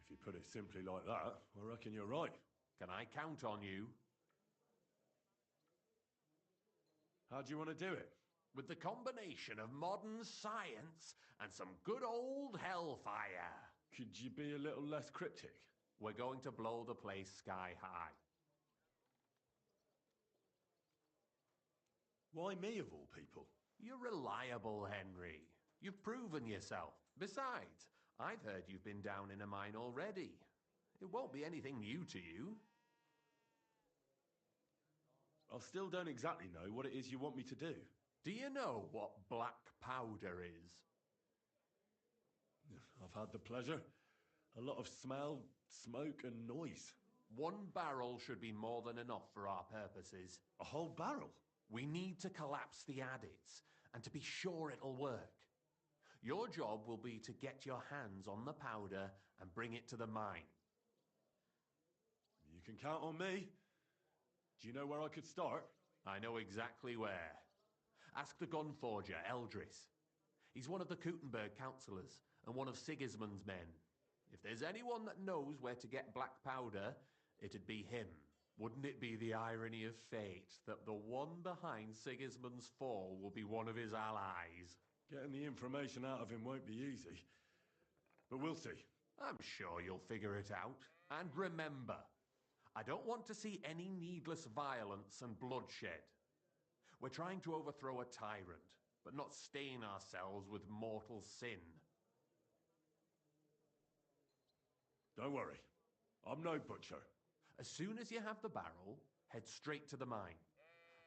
If you put it simply like that, I reckon you're right. Can I count on you? How do you want to do it? With the combination of modern science and some good old hellfire. Could you be a little less cryptic? We're going to blow the place sky high. Why me of all people? You're reliable, Henry. You've proven yourself. Besides, I've heard you've been down in a mine already. It won't be anything new to you. I still don't exactly know what it is you want me to do. Do you know what black powder is? I've had the pleasure. A lot of smell, smoke and noise. 1 barrel should be more than enough for our purposes. A whole barrel? We need to collapse the adits, and to be sure it'll work. Your job will be to get your hands on the powder and bring it to the mine. You can count on me. Do you know where I could start? I know exactly where. Ask the gun forger, Eldris. He's one of the Kuttenberg councillors and one of Sigismund's men. If there's anyone that knows where to get black powder, it'd be him. Wouldn't it be the irony of fate that the one behind Sigismund's fall will be one of his allies? Getting the information out of him won't be easy. But we'll see. I'm sure you'll figure it out. And remember, I don't want to see any needless violence and bloodshed. We're trying to overthrow a tyrant, but not stain ourselves with mortal sin. Don't worry. I'm no butcher. As soon as you have the barrel, head straight to the mine.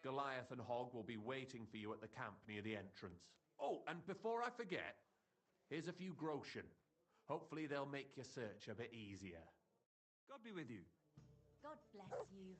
Goliath and Hogg will be waiting for you at the camp near the entrance. Oh, and before I forget, here's a few groschen. Hopefully they'll make your search a bit easier. God be with you. God bless you.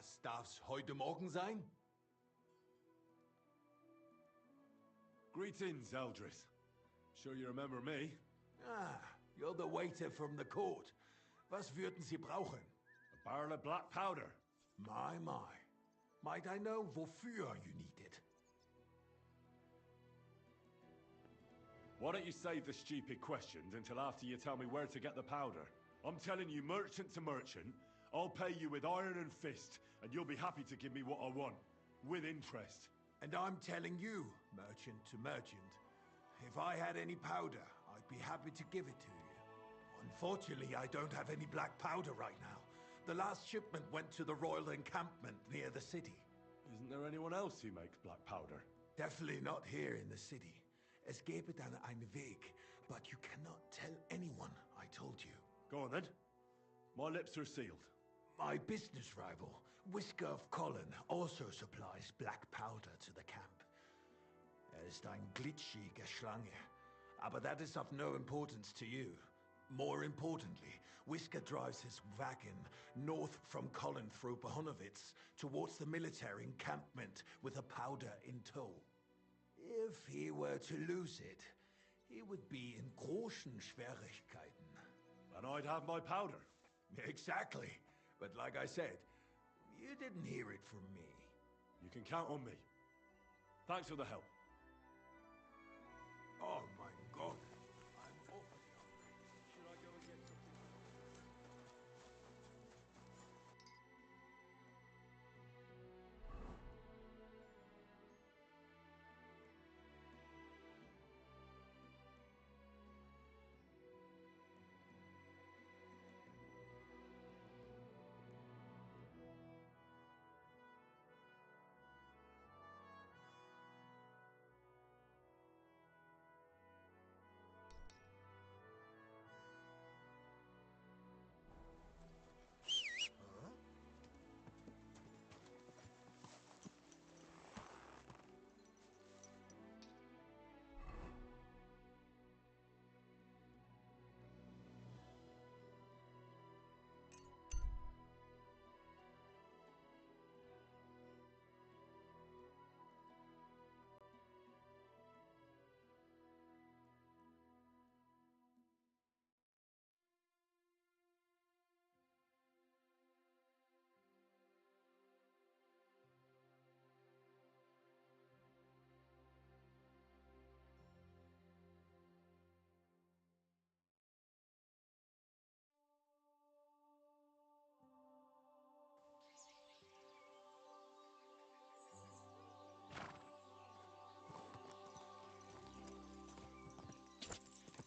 Was darf's heute Morgen sein? Greetings, Eldris. Sure you remember me? Ah, you're the waiter from the court. Was würden Sie brauchen? A barrel of black powder. My. Might I know wofür you need it? Why don't you save the stupid questions until after you tell me where to get the powder? I'm telling you, merchant to merchant, I'll pay you with iron and fist, and you'll be happy to give me what I want, with interest. And I'm telling you, merchant to merchant, if I had any powder, I'd be happy to give it to you. Unfortunately, I don't have any black powder right now. The last shipment went to the royal encampment near the city. Isn't there anyone else who makes black powder? Definitely not here in the city. Es gäbe dann einen Weg, but you cannot tell anyone I told you. Go on then. My lips are sealed. My business rival Whisker of Colin also supplies black powder to the camp. Er ist ein glitschiger Schlange, aber that is of no importance to you. More importantly, Whisker drives his wagon north from Colin through Bohonovitz towards the military encampment with a powder in tow. If he were to lose it, he would be in großen Schwierigkeiten. And I'd have my powder. Exactly. But like I said, you didn't hear it from me. You can count on me. Thanks for the help. Oh my God. I'm awfully hungry. Should I go and get something?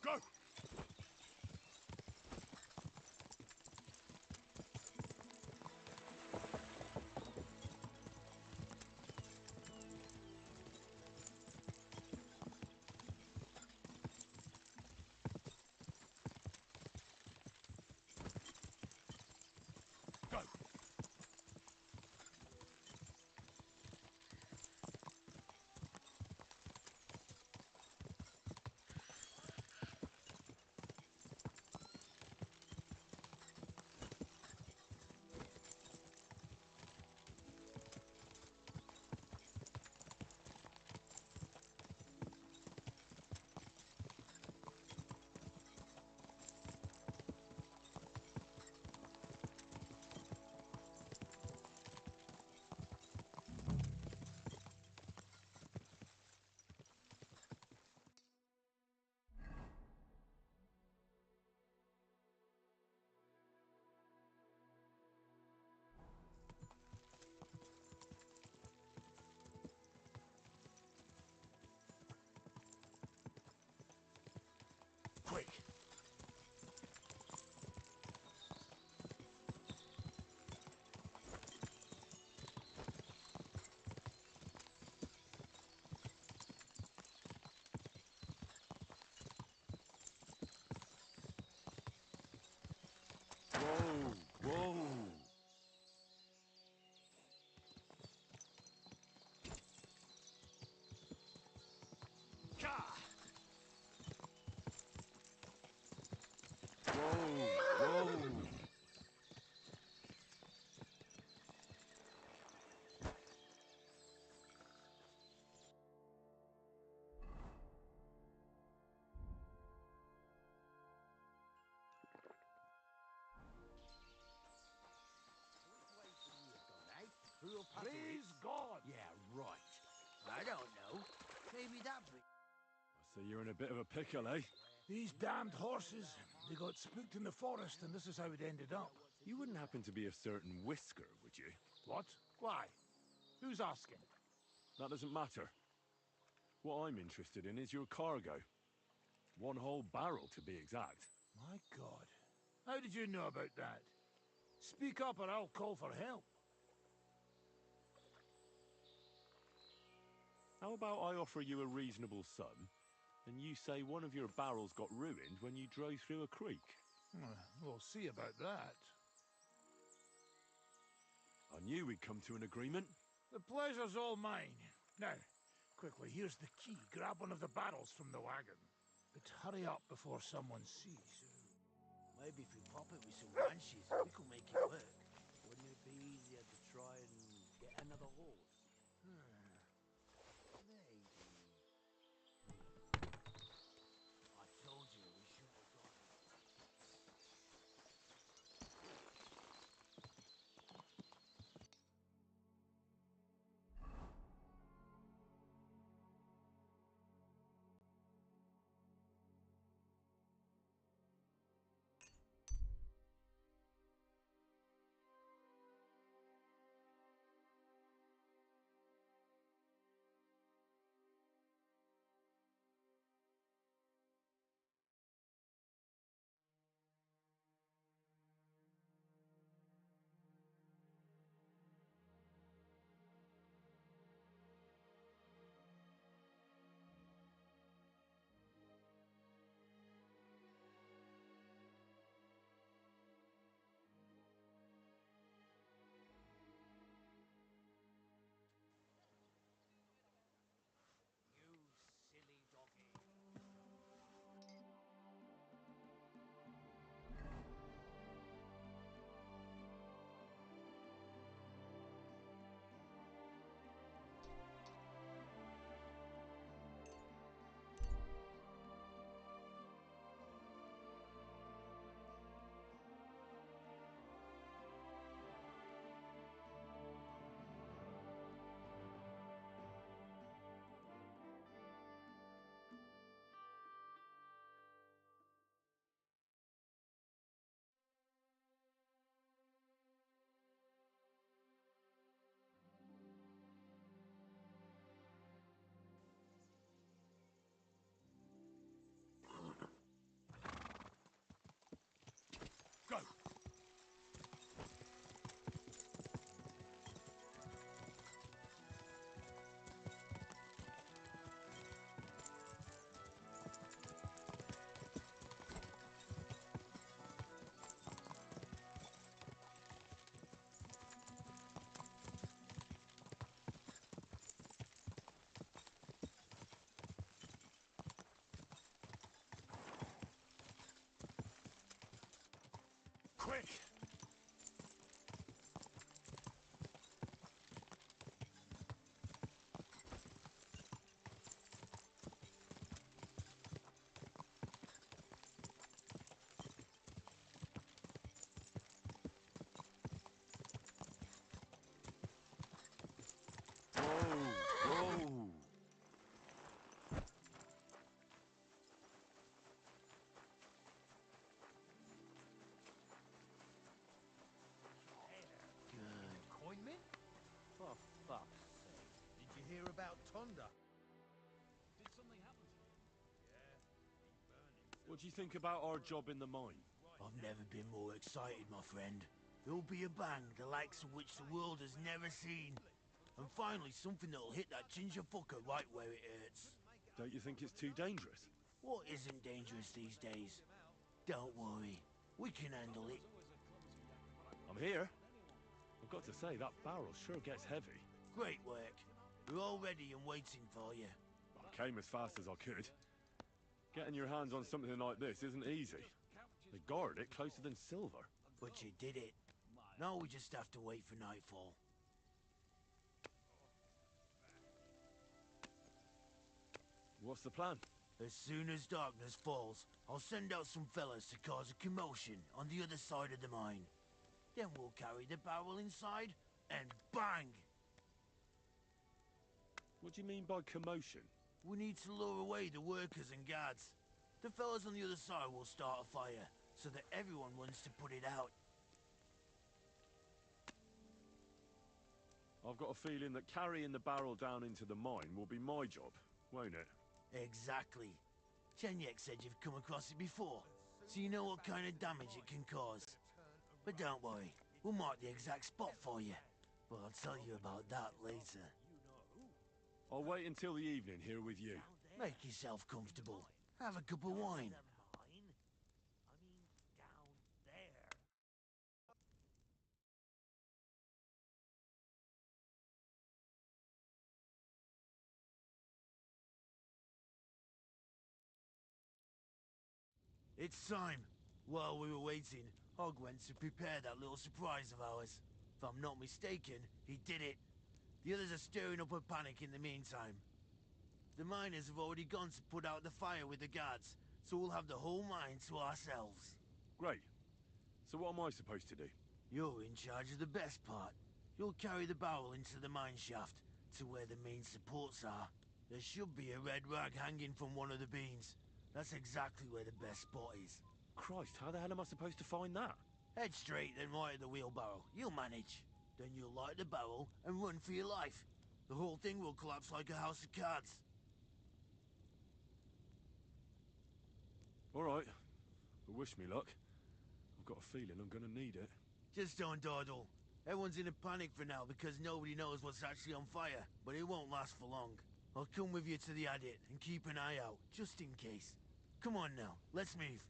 Go! Go! Quick! Whoa! Whoa! Whoa! Please God! Yeah, right. I don't know. Maybe that be... So you're in a bit of a pickle, eh? These damned horses, they got spooked in the forest and this is how it ended up. You wouldn't happen to be a certain Whisker, would you? What? Why? Who's asking? That doesn't matter. What I'm interested in is your cargo. 1 whole barrel, to be exact. My God. How did you know about that? Speak up or I'll call for help. How about I offer you a reasonable sum, and you say one of your barrels got ruined when you drove through a creek? We'll see about that. I knew we'd come to an agreement. The pleasure's all mine. Now, quickly, here's the key. Grab one of the barrels from the wagon. But hurry up before someone sees. Maybe if we pop it with some branches, we could make it work. Wouldn't it be easier to try and get another horse? Maybe. I told you we shouldn't have gone. Go! Quick! Whoa! Appointment? For fuck's sake. Did you hear about Tonda? Did something happen to him? What do you think about our job in the mine? I've never been more excited, my friend. There'll be a bang the likes of which the world has never seen. And finally something that'll hit that ginger fucker right where it hurts. Don't you think it's too dangerous? What isn't dangerous these days? Don't worry. We can handle it. I'm here. I've got to say, that barrel sure gets heavy. Great work. We're all ready and waiting for you. I came as fast as I could. Getting your hands on something like this isn't easy. They guard it closer than silver. But you did it. Now we just have to wait for nightfall. What's the plan? As soon as darkness falls, I'll send out some fellas to cause a commotion on the other side of the mine. Then we'll carry the barrel inside, and bang! What do you mean by commotion? We need to lure away the workers and guards. The fellas on the other side will start a fire, so that everyone wants to put it out. I've got a feeling that carrying the barrel down into the mine will be my job, won't it? Exactly. Chenyek said you've come across it before, so you know what kind of damage it can cause. But don't worry, we'll mark the exact spot for you. But I'll tell you about that later. I'll wait until the evening here with you. Make yourself comfortable. Have a cup of wine. It's time. While we were waiting, Hog went to prepare that little surprise of ours. If I'm not mistaken, he did it. The others are stirring up a panic in the meantime. The miners have already gone to put out the fire with the guards, so we'll have the whole mine to ourselves. Great. So what am I supposed to do? You're in charge of the best part. You'll carry the barrel into the mine shaft, to where the main supports are. There should be a red rag hanging from one of the beams. That's exactly where the best spot is. Christ, how the hell am I supposed to find that? Head straight, then right at the wheelbarrow. You'll manage. Then you'll light the barrel and run for your life. The whole thing will collapse like a house of cards. All right. Well, wish me luck. I've got a feeling I'm gonna need it. Just don't dawdle. Everyone's in a panic for now because nobody knows what's actually on fire, but it won't last for long. I'll come with you to the adit and keep an eye out, just in case. Come on now, let's move.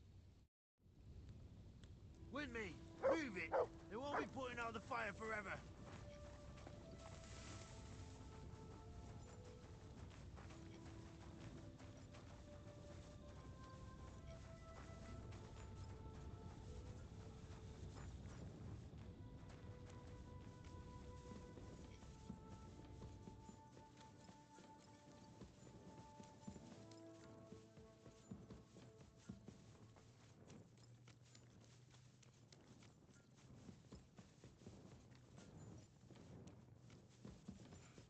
With me! Move it! They won't be putting out the fire forever!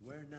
Where now?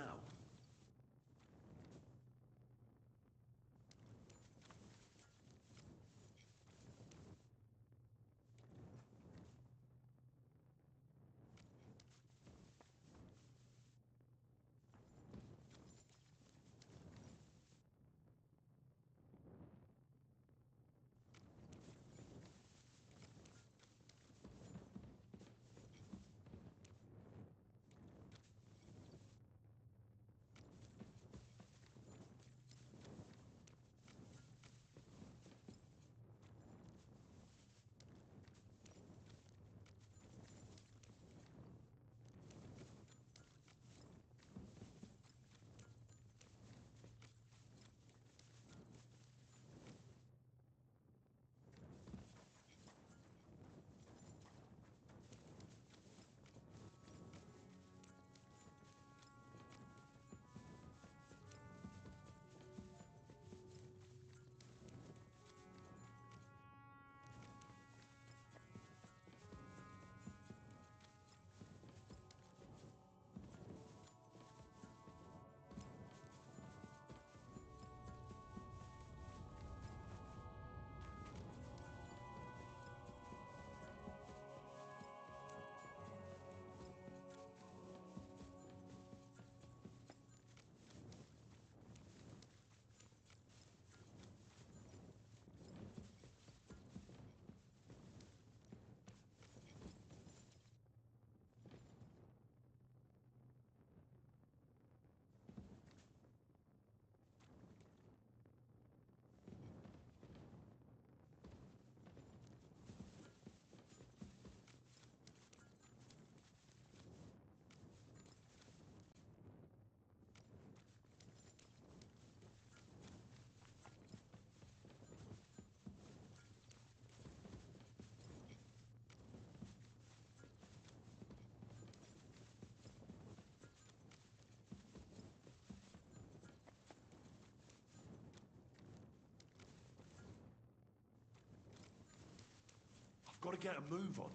I've got to get a move on.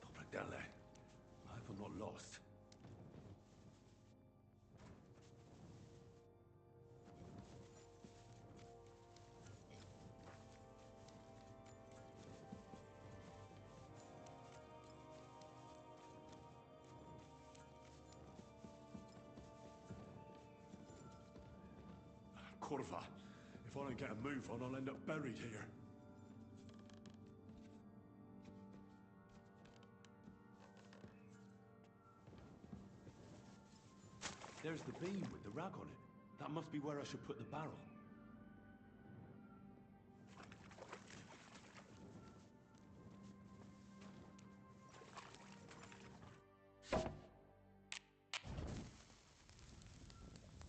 Pop back down there. I hope I'm not lost. Curva. If I don't get a move on, I'll end up buried here. There's the beam with the rag on it. That must be where I should put the barrel.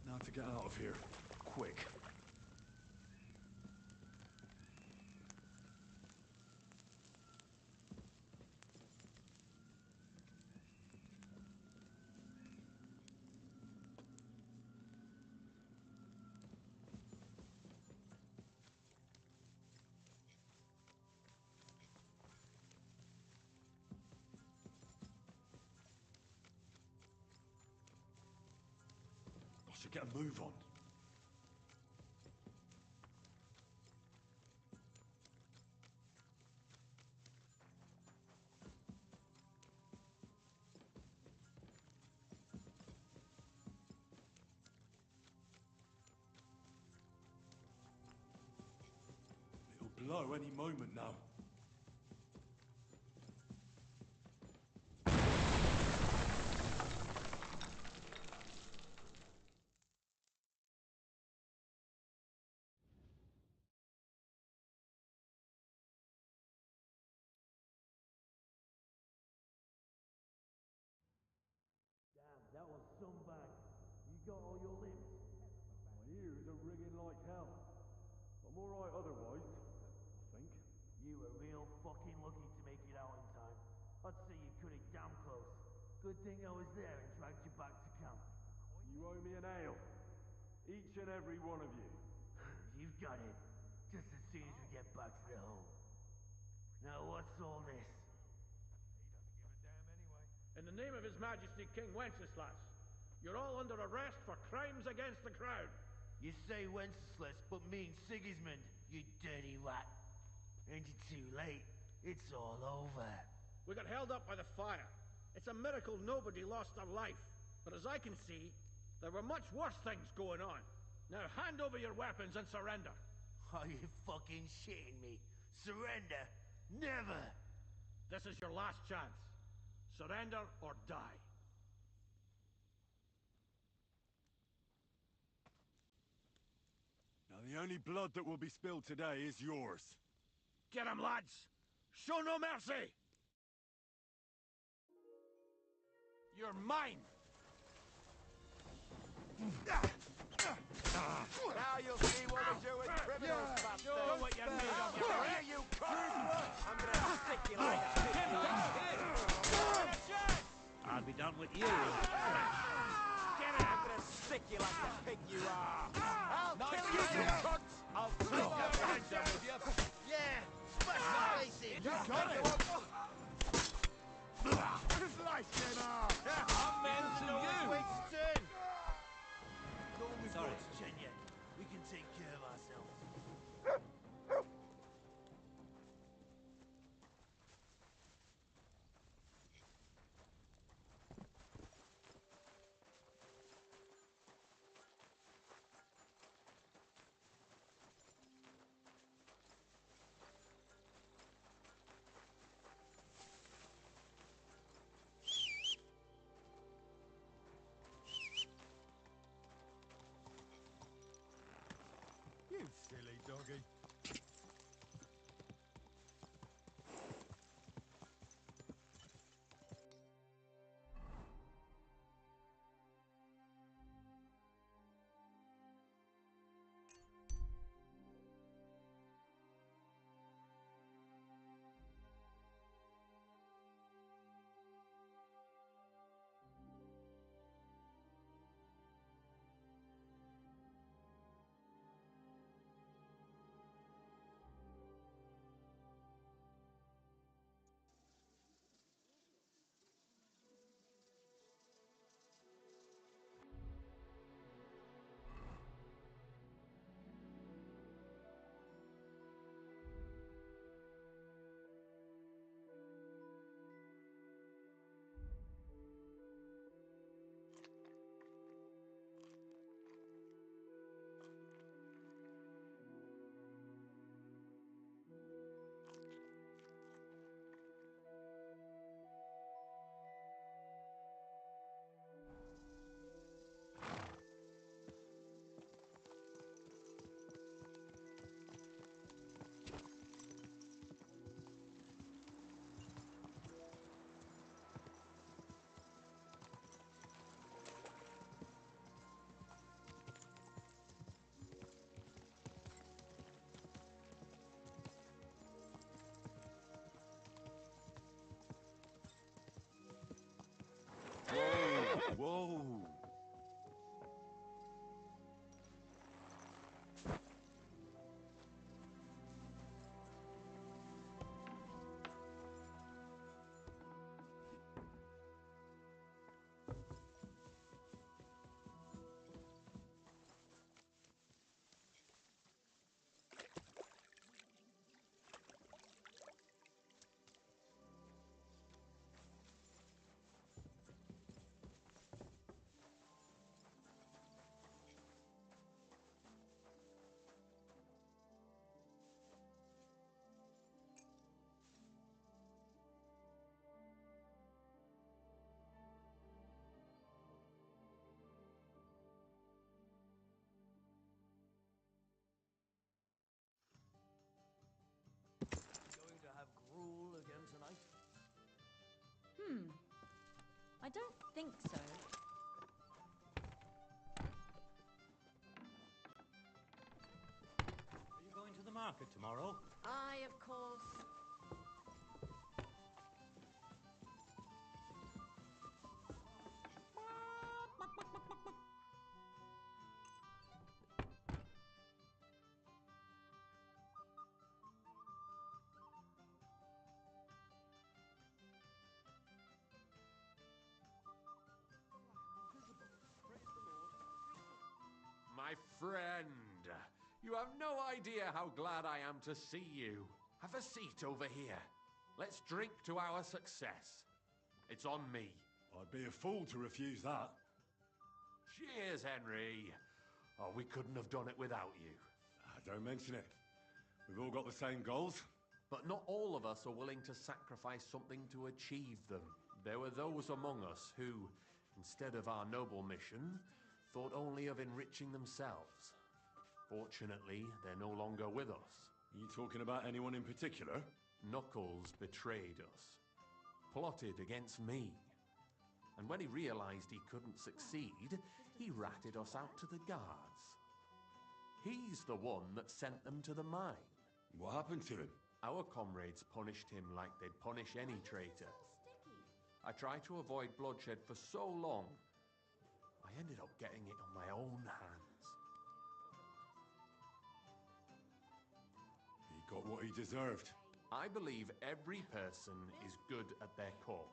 Now to get out of here. Quick. I should get a move on. It'll blow any moment now. That was some bag. You got all your limbs? My ears are ringing like hell. I'm alright otherwise, I think. You were real fucking lucky to make it out in time. I'd say you cut it damn close. Good thing I was there and dragged you back to camp. You owe me an ale. Each and every one of you. You've got it. Just as soon as we get back to the hole. Now what's all this? In the name of His Majesty King Wenceslas, you're all under arrest for crimes against the crown. You say Wenceslas, but mean Sigismund, you dirty rat. Ain't it too late? It's all over. We got held up by the fire. It's a miracle nobody lost their life. But as I can see, there were much worse things going on. Now hand over your weapons and surrender. Are you fucking shitting me? Surrender? Never! This is your last chance. Surrender or die. Now the only blood that will be spilled today is yours. Get him, lads! Show no mercy! You're mine! Now you'll see what we do with criminals, bastard! Show what you're made of, you rat! You I'm gonna stick you like a pig! I'll be done with you. Get it! I'm gonna stick you like the pig you are! I'll kill you, you cunt! I'll take that ransom with you. Yeah! Smash my face in! You got it! Slice him off! Amen to you! Sorry, Chenya. We can take care of ourselves. You silly doggy. I don't think so. Are you going to the market tomorrow? Aye, of course. My friend, you have no idea how glad I am to see you. Have a seat over here. Let's drink to our success. It's on me. I'd be a fool to refuse that. Cheers, Henry. Oh, we couldn't have done it without you. Don't mention it. We've all got the same goals. But not all of us are willing to sacrifice something to achieve them. There were those among us who, instead of our noble mission, thought only of enriching themselves. Fortunately, they're no longer with us. Are you talking about anyone in particular? Knuckles betrayed us, plotted against me. And when he realized he couldn't succeed, he ratted us out to the guards. He's the one that sent them to the mine. What happened to him? Our comrades punished him like they'd punish any traitor. I tried to avoid bloodshed for so long, I ended up getting it on my own hands. He got what he deserved. I believe every person is good at their core.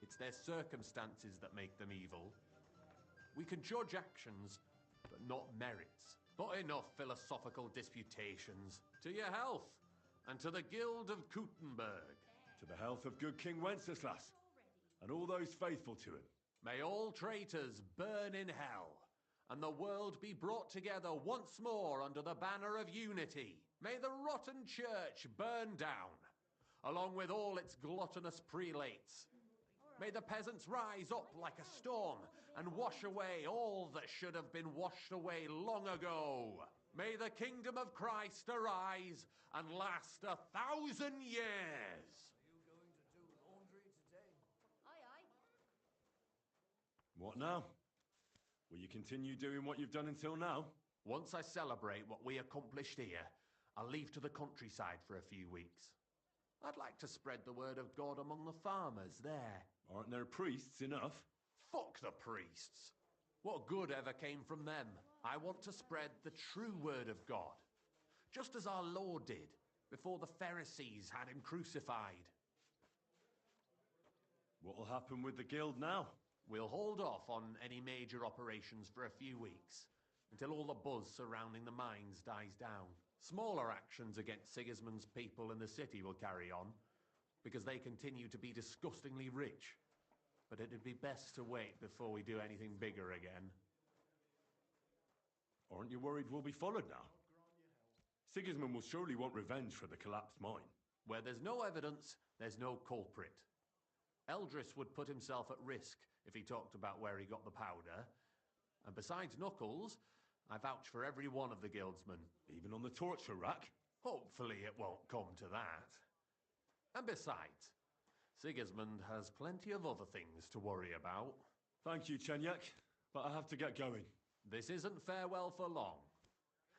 It's their circumstances that make them evil. We can judge actions, but not merits. But enough philosophical disputations. To your health, and to the Guild of Kuttenberg. To the health of good King Wenceslas, and all those faithful to him. May all traitors burn in hell, and the world be brought together once more under the banner of unity. May the rotten church burn down, along with all its gluttonous prelates. May the peasants rise up like a storm and wash away all that should have been washed away long ago. May the kingdom of Christ arise and last 1,000 years. What now? Will you continue doing what you've done until now? Once I celebrate what we accomplished here, I'll leave to the countryside for a few weeks. I'd like to spread the word of God among the farmers there. Aren't there priests enough? Fuck the priests! What good ever came from them? I want to spread the true word of God, just as our Lord did before the Pharisees had him crucified. What'll happen with the guild now? We'll hold off on any major operations for a few weeks, until all the buzz surrounding the mines dies down. Smaller actions against Sigismund's people in the city will carry on, because they continue to be disgustingly rich. But it'd be best to wait before we do anything bigger again. Aren't you worried we'll be followed now? Sigismund will surely want revenge for the collapsed mine. Where there's no evidence, there's no culprit. Eldris would put himself at risk if he talked about where he got the powder. And besides Knuckles, I vouch for every one of the guildsmen. Even on the torture rack? Hopefully it won't come to that. And besides, Sigismund has plenty of other things to worry about. Thank you, Chenyek, but I have to get going. This isn't farewell for long.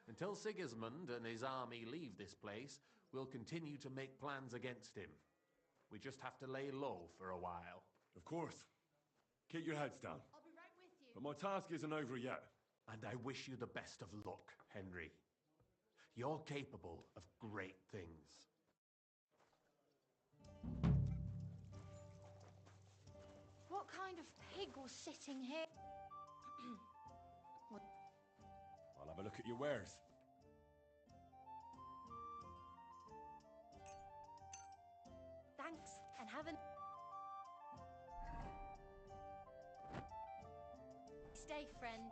Until Sigismund and his army leave this place, we'll continue to make plans against him. We just have to lay low for a while. Of course. Keep your heads down. I'll be right with you. But my task isn't over yet. And I wish you the best of luck, Henry. You're capable of great things. What kind of pig was sitting here? I'll have a look at your wares. Thanks, and have a... Stay, friend.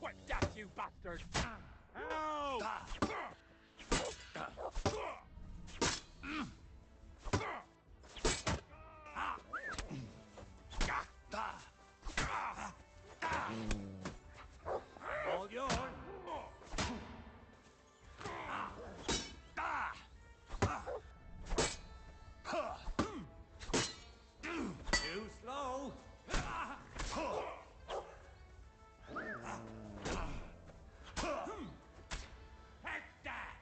Quick, death, you bastard! Ow! All yours. Too slow. Heck that!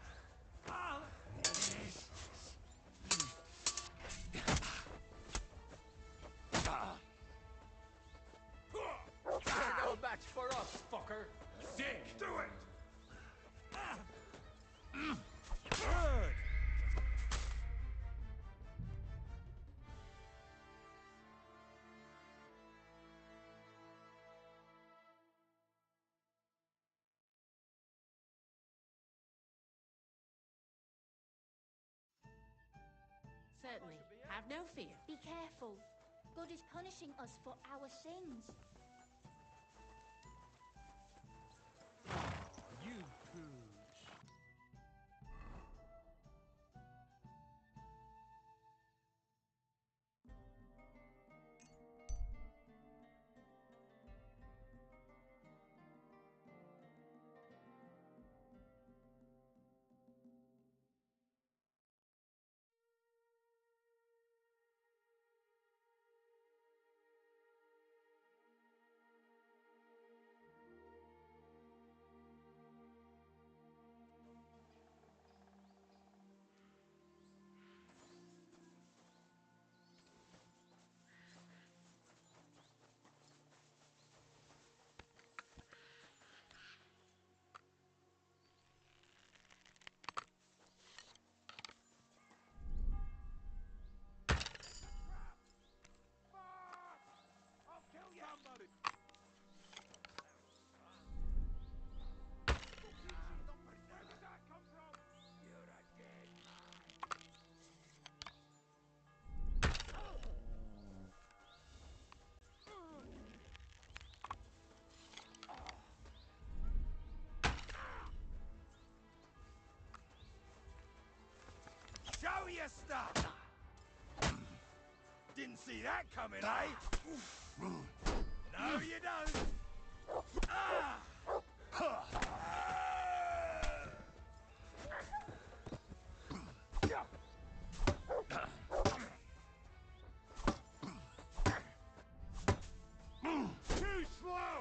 No match for us, fucker. Sick! Do it! Good! Certainly. Have no fear. Be careful. God is punishing us for our sins. You pooch. I'll kill you! Somebody! Where did that come from? You're a dead man. Show your stuff! Didn't see that coming, eh? No, you don't! Ah! Too slow!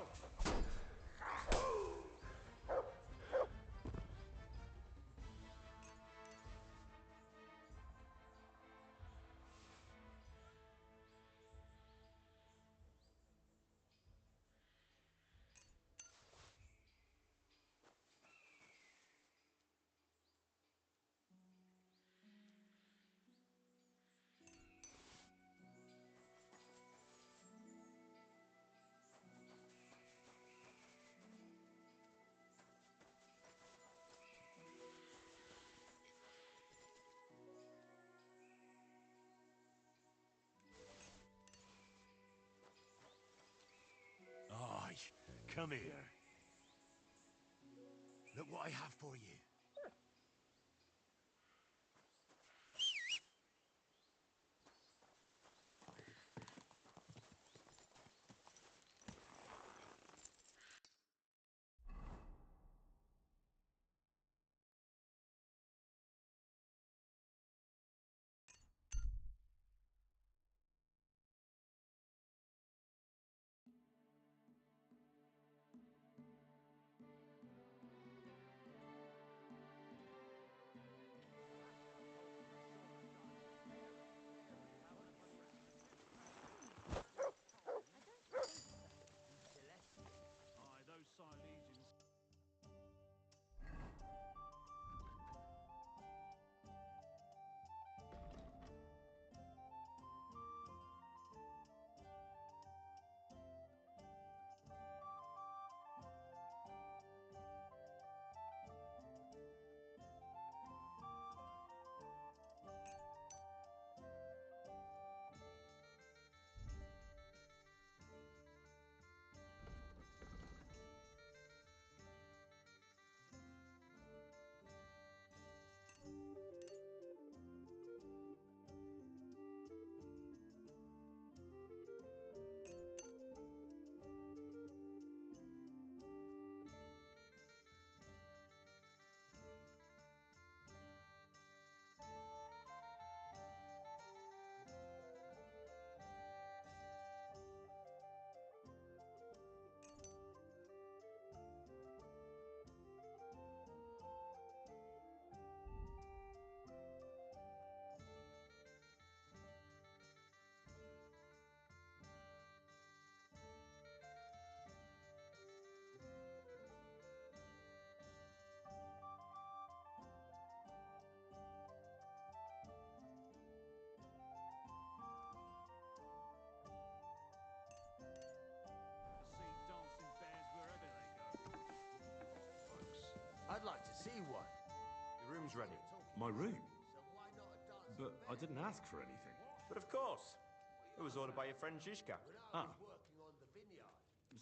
Aye, come here. Look what I have for you. anyone. Your room's ready. My room? But I didn't ask for anything. But of course. It was ordered by your friend Zizka. Ah.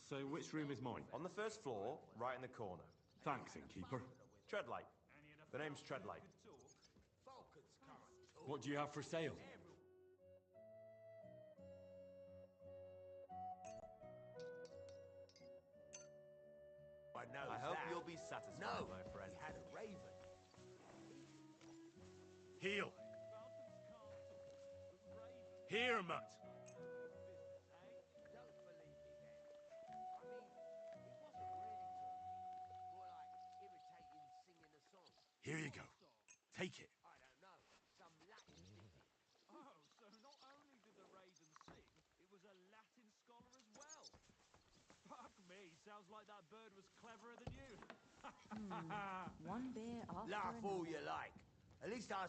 So which room is mine? On the first floor, right in the corner. Thanks, innkeeper. Tread light. The name's Tread light. What do you have for sale? I hope you'll be satisfied, my friend. He had a raven. Heel! Here, mutt! Here you go. Take it. I don't know. Some Latin ditty. Oh, so not only did the raven sing, it was a Latin scholar as well. Fuck me, sounds like that bird was cleverer than you. One beer after Laugh another. all you like. At least I...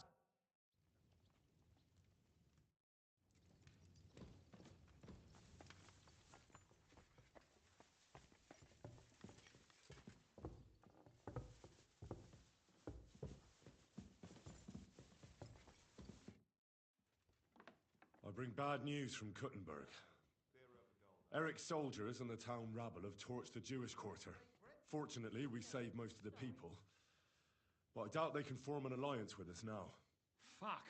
I bring bad news from Kuttenberg. Eric's soldiers and the town rabble have torched the Jewish quarter. Fortunately, we saved most of the people. But I doubt they can form an alliance with us now. Fuck!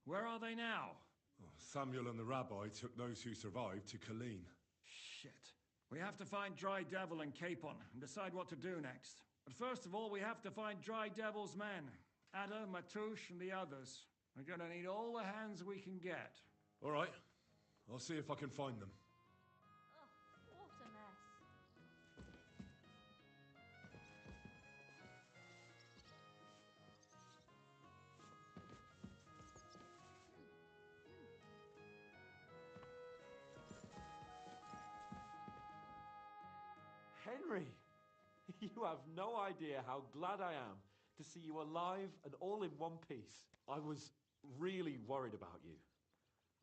Where are they now? Oh, Samuel and the rabbi took those who survived to Colleen. Shit. We have to find Dry Devil and Capon and decide what to do next. But first of all, we have to find Dry Devil's men. Ada, Matouche, and the others. We're gonna need all the hands we can get. All right. I'll see if I can find them. Oh, what a mess. Henry, you have no idea how glad I am to see you alive and all in one piece. I was really worried about you.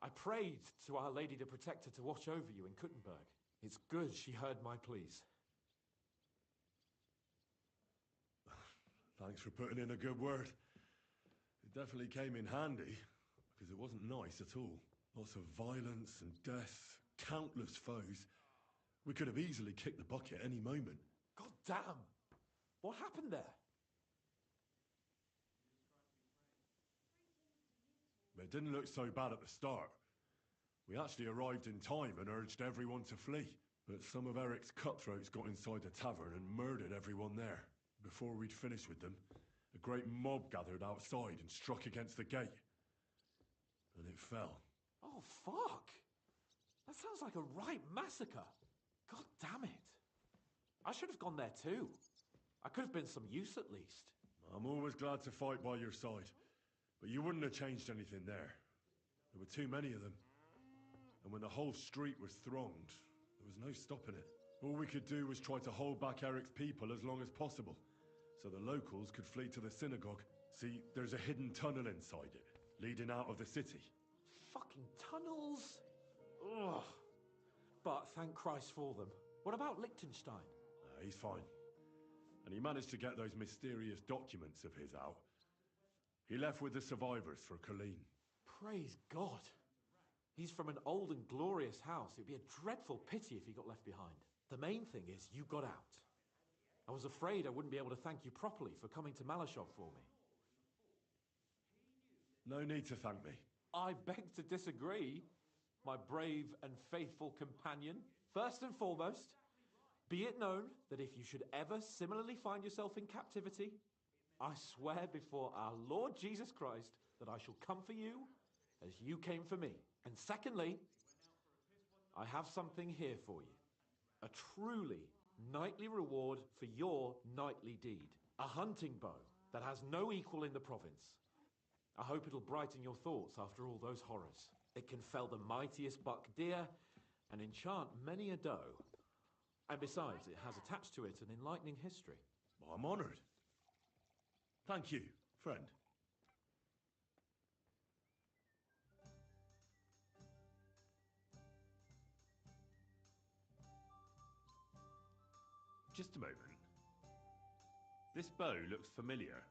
I prayed to Our Lady the Protector to watch over you in Kuttenberg. It's good she heard my pleas. Thanks for putting in a good word. It definitely came in handy, because it wasn't nice at all. Lots of violence and death, countless foes. We could have easily kicked the bucket any moment. God damn! What happened there? It didn't look so bad at the start. We actually arrived in time and urged everyone to flee. But some of Eric's cutthroats got inside the tavern and murdered everyone there. Before we'd finished with them, a great mob gathered outside and struck against the gate. And it fell. Oh, fuck! That sounds like a right massacre. God damn it. I should have gone there too. I could have been some use at least. I'm always glad to fight by your side. But you wouldn't have changed anything there. There were too many of them. And when the whole street was thronged, there was no stopping it. All we could do was try to hold back Eric's people as long as possible, so the locals could flee to the synagogue. See, there's a hidden tunnel inside it, leading out of the city. Fucking tunnels! Ugh. But thank Christ for them. What about Liechtenstein? He's fine. And he managed to get those mysterious documents of his out. He left with the survivors for Colleen. Praise God. He's from an old and glorious house. It'd be a dreadful pity if he got left behind. The main thing is you got out. I was afraid I wouldn't be able to thank you properly for coming to Malashov for me. No need to thank me. I beg to disagree, my brave and faithful companion. First and foremost, be it known that if you should ever similarly find yourself in captivity, I swear before our Lord Jesus Christ that I shall come for you as you came for me. And secondly, I have something here for you. A truly knightly reward for your knightly deed. A hunting bow that has no equal in the province. I hope it'll brighten your thoughts after all those horrors. It can fell the mightiest buck deer and enchant many a doe. And besides, it has attached to it an enlightening history. I'm honored. Thank you, friend. Just a moment. This bow looks familiar.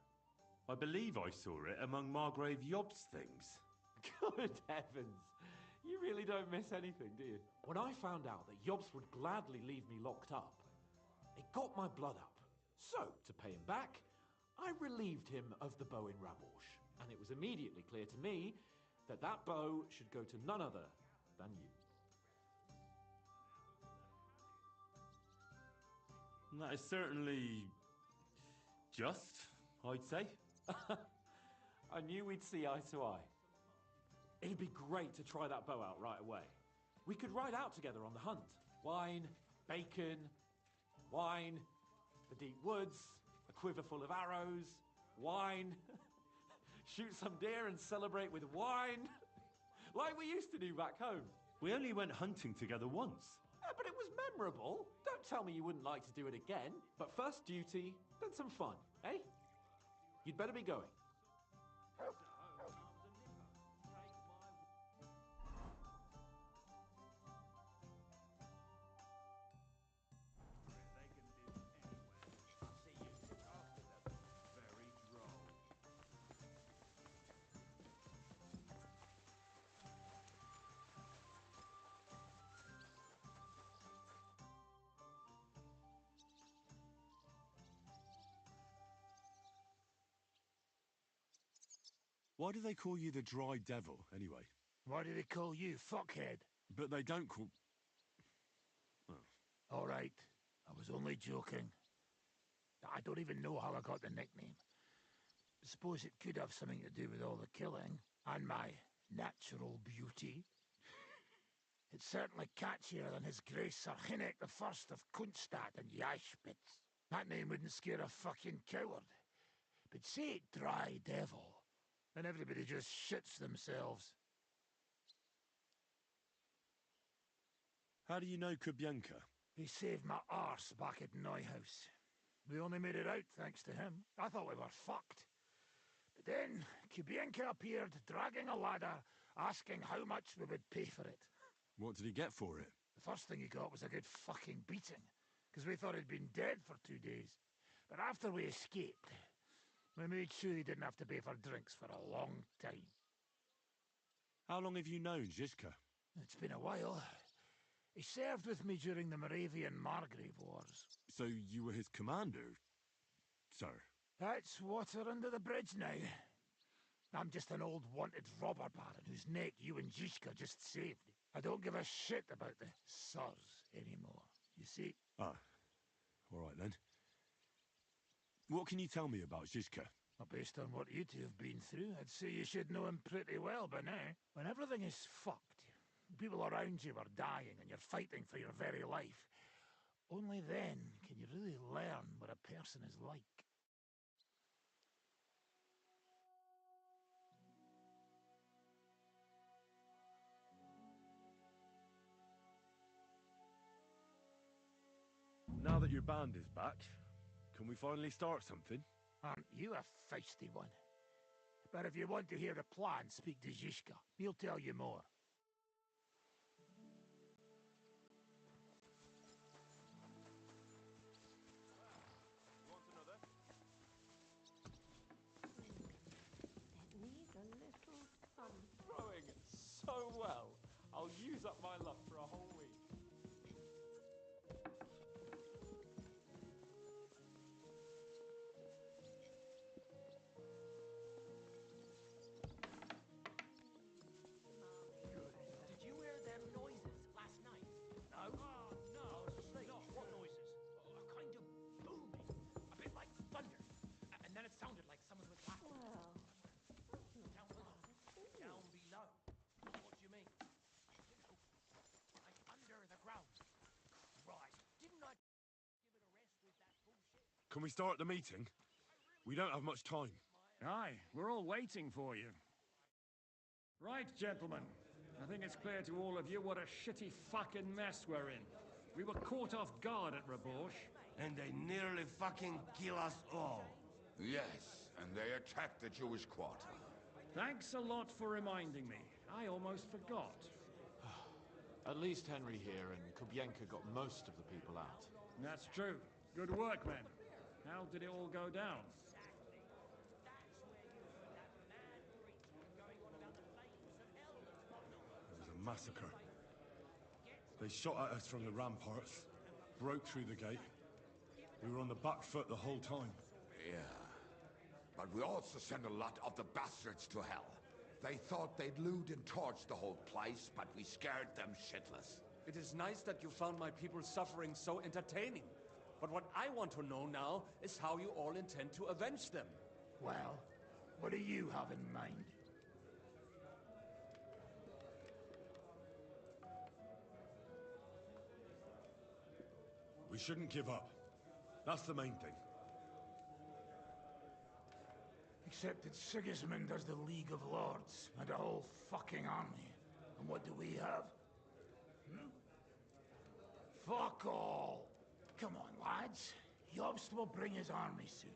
I believe I saw it among Margrave Yob's things. Good heavens. You really don't miss anything, do you? When I found out that Yobs would gladly leave me locked up, it got my blood up. So, to pay him back, I relieved him of the bow in Rabosh. And it was immediately clear to me that that bow should go to none other than you. That is certainly just, I'd say. I knew we'd see eye to eye. It'd be great to try that bow out right away. We could ride out together on the hunt. Wine, bacon, wine, the deep woods, a quiver full of arrows, wine, shoot some deer and celebrate with wine, like we used to do back home. We only went hunting together once. Yeah, but it was memorable. Don't tell me you wouldn't like to do it again. But first duty, then some fun, eh? You'd better be going. Why do they call you the Dry Devil, anyway? Why do they call you fuckhead? But they don't call... Oh. All right, I was only joking. I don't even know how I got the nickname. I suppose it could have something to do with all the killing, and my natural beauty. It's certainly catchier than His Grace Sir Hinnek the First of Kunstad and Yashpitz. That name wouldn't scare a fucking coward. But say it Dry Devil, and everybody just shits themselves. How do you know Kubyanka? He saved my arse back at Neuhaus. We only made it out thanks to him. I thought we were fucked. But then Kubyanka appeared, dragging a ladder, asking how much we would pay for it. What did he get for it? The first thing he got was a good fucking beating, because we thought he'd been dead for 2 days. But after we escaped, we made sure he didn't have to pay for drinks for a long time. How long have you known Zizka? It's been a while. He served with me during the Moravian-Margrave Wars. So you were his commander, sir? That's water under the bridge now. I'm just an old wanted robber baron whose neck you and Zizka just saved. I don't give a shit about the sirs anymore, you see? Ah, all right then. What can you tell me about Zizka? Well, based on what you two have been through, I'd say you should know him pretty well by now. When everything is fucked, people around you are dying and you're fighting for your very life, only then can you really learn what a person is like. Now that your band is back, can we finally start something? Aren't you a feisty one? But if you want to hear the plan, speak to Zizka. He'll tell you more. Want another? It needs a little fun. Throwing so well. I'll use up my luck for a whole week. Did you hear them noises last night? No? Oh, no. I was asleep. No, what noises? A kind of booming. A bit like thunder. And then it sounded like someone was laughing. Well, Down below. Down below. What do you mean? You know, like under the ground. Right. Didn't I give it a rest with that bullshit? Can we start the meeting? We don't have much time. Aye, we're all waiting for you. Right, gentlemen. I think it's clear to all of you what a shitty fucking mess we're in. We were caught off guard at Rabosh. And they nearly fucking kill us all. Yes, and they attacked the Jewish quarter. Thanks a lot for reminding me. I almost forgot. At least Henry here and Kubyanka got most of the people out. That's true. Good work, men. How did it all go down? It was a massacre. They shot at us from the ramparts, broke through the gate. We were on the back foot the whole time. Yeah. But we also sent a lot of the bastards to hell. They thought they'd loot and torch the whole place, but we scared them shitless. It is nice that you found my people suffering so entertaining. But what I want to know now is how you all intend to avenge them. Well, what do you have in mind? We shouldn't give up. That's the main thing. Except that Sigismund has the League of Lords and a whole fucking army. And what do we have? Hmm? Fuck all! Come on, lads. Jobst will bring his army soon.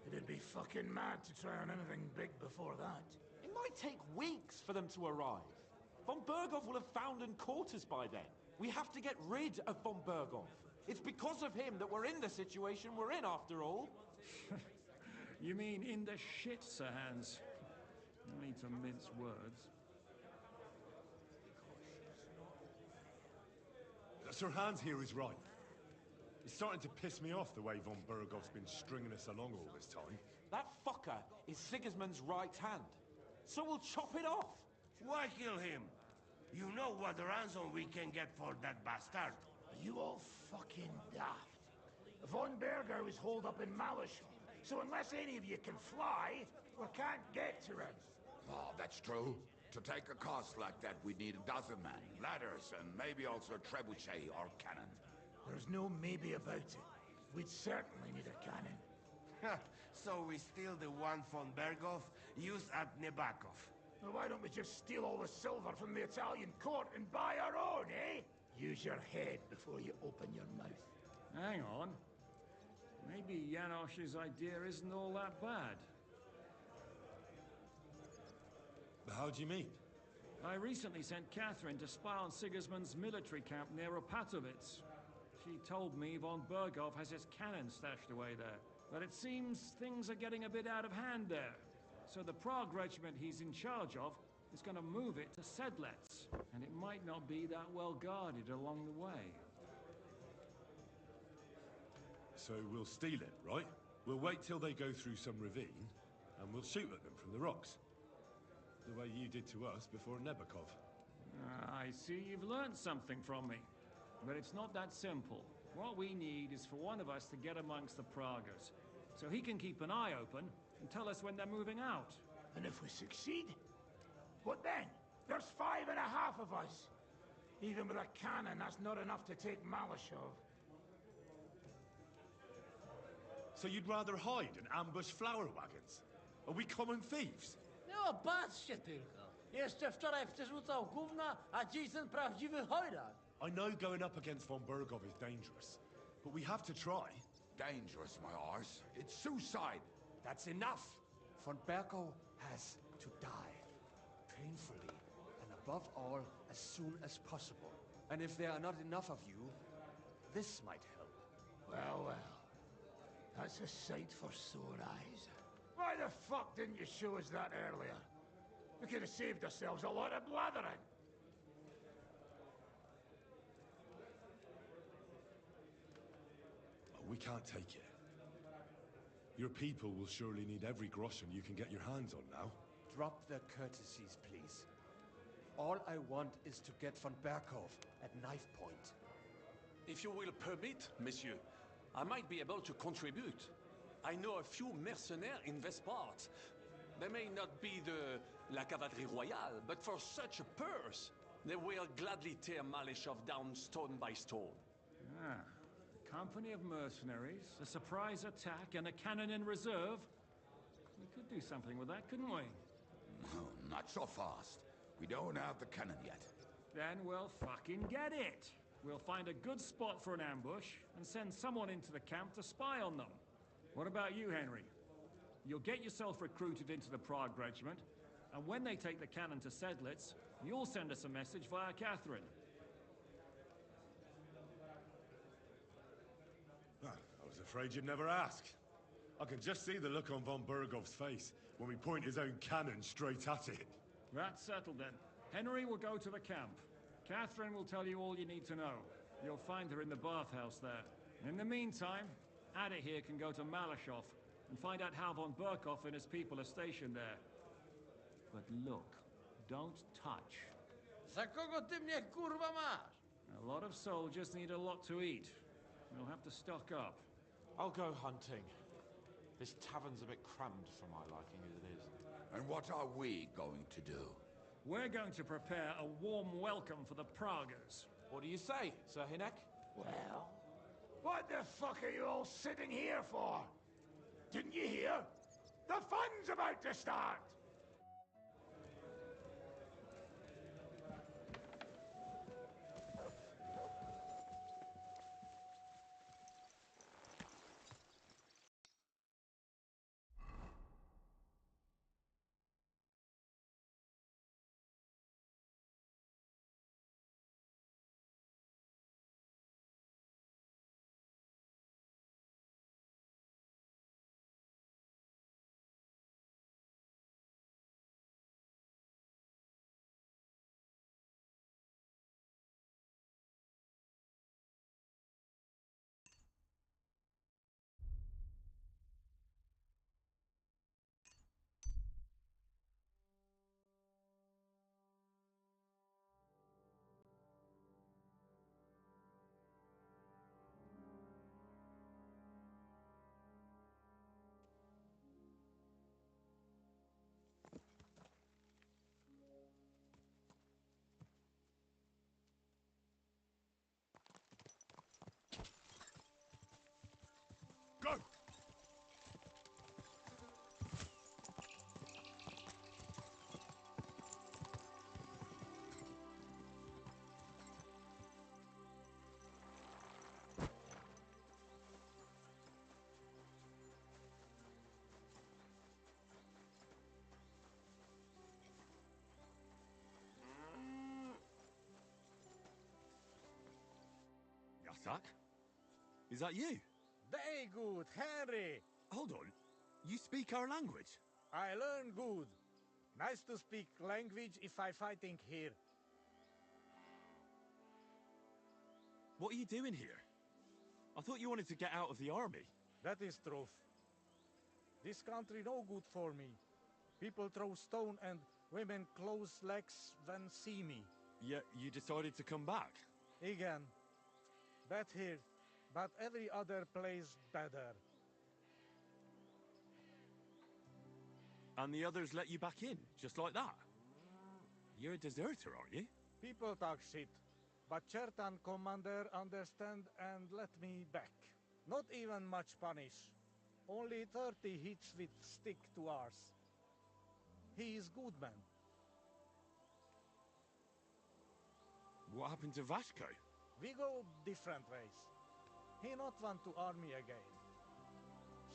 It'd be fucking mad to try on anything big before that. It might take weeks for them to arrive. Von Berghoff will have found and caught us by then. We have to get rid of Von Berghoff. It's because of him that we're in the situation we're in, after all. You mean in the shit, Sir Hans? No need to mince words. Sir Hans here is right. It's starting to piss me off the way Von Berghoff's been stringing us along all this time. That fucker is Sigismund's right hand. So we'll chop it off. Why kill him? You know what ransom we can get for that bastard. Are you all fucking daft? Von Berger was holed up in Malishal, so unless any of you can fly, we can't get to him. Oh, that's true. To take a cost like that, we'd need a dozen men, ladders, and maybe also a trebuchet or cannon. There's no maybe about it. We'd certainly need a cannon. So we steal the one von Berghoff used at Nebakov. Well, why don't we just steal all the silver from the Italian court and buy our own, eh? Use your head before you open your mouth. Hang on. Maybe Janosch's idea isn't all that bad. How do you mean? I recently sent Catherine to spy on Sigismund's military camp near Opatovitz. She told me von Berghoff has his cannon stashed away there. But it seems things are getting a bit out of hand there. So the Prague regiment he's in charge of is going to move it to Sedlec. And it might not be that well guarded along the way. So we'll steal it, right? We'll wait till they go through some ravine, and we'll shoot at them from the rocks. The way you did to us before Nebakov. I see you've learned something from me. But it's not that simple. What we need is for one of us to get amongst the Praguers, so he can keep an eye open and tell us when they're moving out. And if we succeed, what then? There's 5.5 of us. Even with a cannon, that's not enough to take Malashov. So you'd rather hide and ambush flower wagons? Are we common thieves? No, patrzcie tylko. Jeszcze wczoraj przerzucał gówna, a dziś ten prawdziwy chojrak. I know going up against von Berghoff is dangerous, but we have to try. Dangerous, my arse. It's suicide. That's enough. Von Berghoff has to die. Painfully, and above all, as soon as possible. And if there are not enough of you, this might help. Well, well. That's a sight for sore eyes. Why the fuck didn't you show us that earlier? We could have saved ourselves a lot of blathering. We can't take it. Your people will surely need every groschen you can get your hands on now. Drop the courtesies, please. All I want is to get von Berghoff at knife point. If you will permit, monsieur, I might be able to contribute. I know a few mercenaires in Vespart. They may not be la cavalerie royale, but for such a purse, they will gladly tear Malishov down stone by stone. Ah, a company of mercenaries, a surprise attack, and a cannon in reserve. We could do something with that, couldn't we? No, not so fast. We don't have the cannon yet. Then we'll fucking get it. We'll find a good spot for an ambush and send someone into the camp to spy on them. What about you, Henry? You'll get yourself recruited into the Prague regiment, and when they take the cannon to Sedlec, you'll send us a message via Catherine. Well, that was a afraid you'd never ask. I can just see the look on von Bergov's face when we point his own cannon straight at it. That's settled then. Henry will go to the camp. Catherine will tell you all you need to know. You'll find her in the bathhouse there. In the meantime, Ada here can go to Malashov and find out how von Berkov and his people are stationed there. But look, don't touch. Za kogo ty mnie kurwa masz? A lot of soldiers need a lot to eat. We'll have to stock up. I'll go hunting. This tavern's a bit crammed for my liking as it is. And what are we going to do? We're going to prepare a warm welcome for the Pragas. What do you say, Sir Hinek? Well, what the fuck are you all sitting here for? Didn't you hear? The fun's about to start! Go! Yasak? Is that you? Very good, Henry. Hold on. You speak our language? I learn good. Nice to speak language if I fighting here. What are you doing here? I thought you wanted to get out of the army. That is truth. This country no good for me. People throw stone and women close legs when see me. Yet you decided to come back? Again. Bad here, but every other place better. And the others let you back in, just like that? You're a deserter, aren't you? People talk shit, but Chertan commander understand and let me back. Not even much punish. Only 30 hits with stick to ours. He is good man. What happened to Vashko? We go different ways. He not want to army again.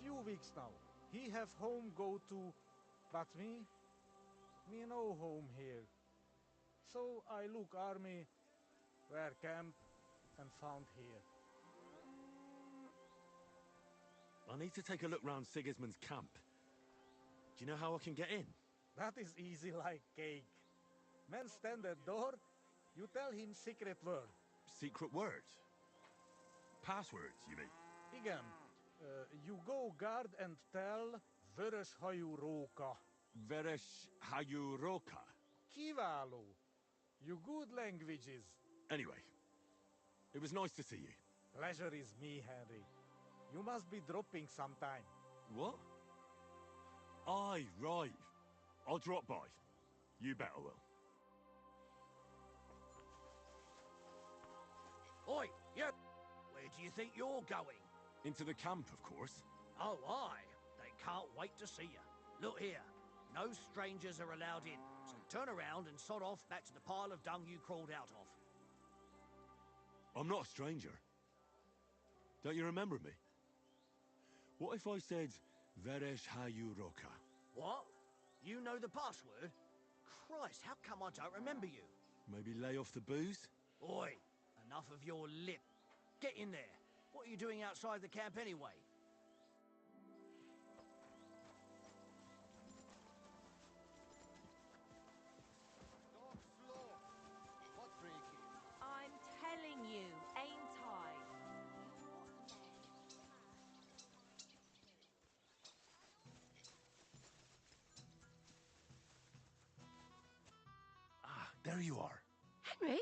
Few weeks now. He have home go to, but me no home here. So I look army, where camp, and found here. I need to take a look round Sigismund's camp. Do you know how I can get in? That is easy like cake. Men stand at door, you tell him secret word. Secret word? Passwords, you mean? Again, you go guard and tell Veres Hajuroka. Veres Hajuroka? Kiváló. You good languages. Anyway, it was nice to see you. Pleasure is me, Henry. You must be dropping sometime. What? Aye, right. I'll drop by. You bet I will. Oi, you! Where do you think you're going? Into the camp, of course. Oh, aye. They can't wait to see you. Look here. No strangers are allowed in, so turn around and sod off back to the pile of dung you crawled out of. I'm not a stranger. Don't you remember me? What if I said Veres Hajuroka? What? You know the password? Christ, how come I don't remember you? Maybe lay off the booze? Oi, enough of your lip. Get in there. What are you doing outside the camp anyway? I'm telling you, ain't I? Ah, there you are. Henry?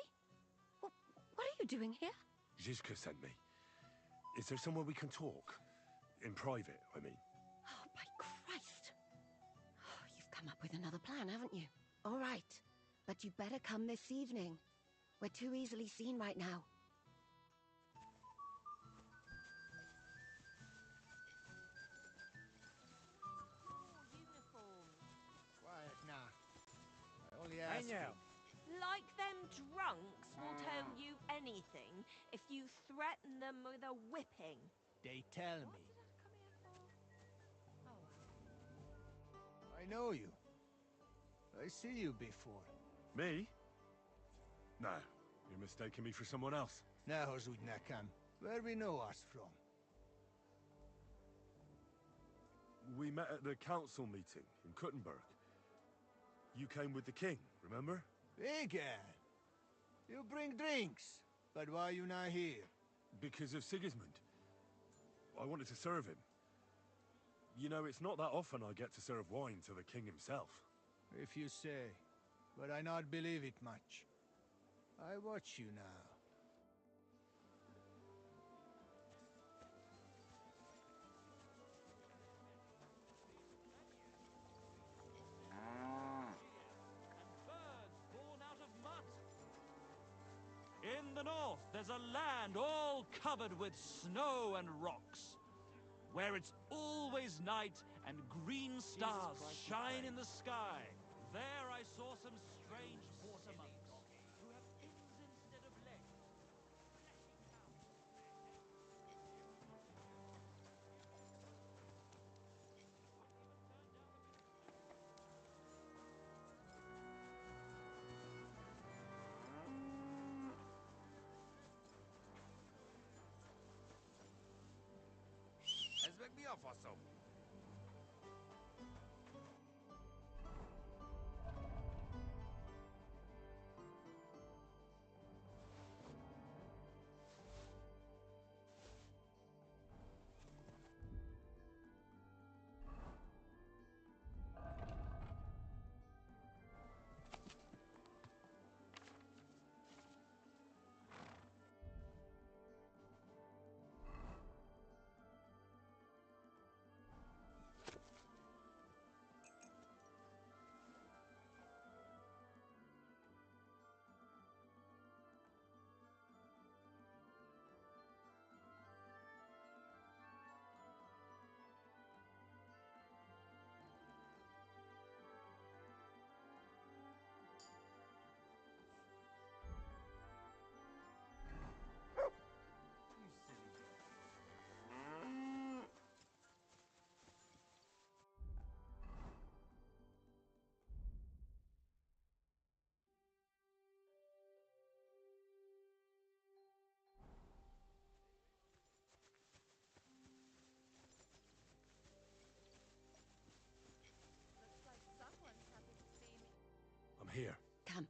What are you doing here? Zizka sent me. Is there somewhere we can talk? In private, I mean. Oh, by Christ. Oh, you've come up with another plan, haven't you? All right. But you better come this evening. We're too easily seen right now. Quiet now. I only ask you. Like them drunks will tell you anything if you threaten them with a whipping. They tell me. I know you. I see you before. Me? No, you're mistaking me for someone else. Now, Zudnakam, where we know us from? We met at the council meeting in Kuttenberg. You came with the king, remember? Again. You bring drinks, but why are you not here? Because of Sigismund. I wanted to serve him. You know, it's not that often I get to serve wine to the king himself. If you say, but I not believe it much. I watch you now. In the north, there's a land all covered with snow and rocks, where it's always night and green stars shine in the sky. There I saw some strange water monks who have fins instead of legs. Ezbek mi a faszom? I'm here. Come.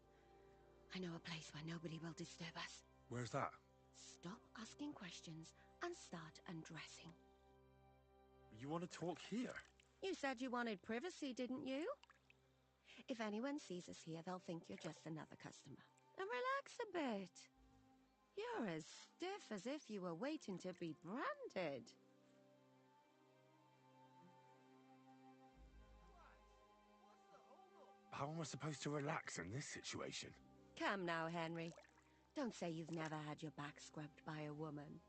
I know a place where nobody will disturb us. Where's that? Stop asking questions and start undressing. You want to talk here? You said you wanted privacy, didn't you? If anyone sees us here, they'll think you're just another customer. And relax a bit. You're as stiff as if you were waiting to be branded. How am I supposed to relax in this situation? Come now, Henry. Don't say you've never had your back scrubbed by a woman.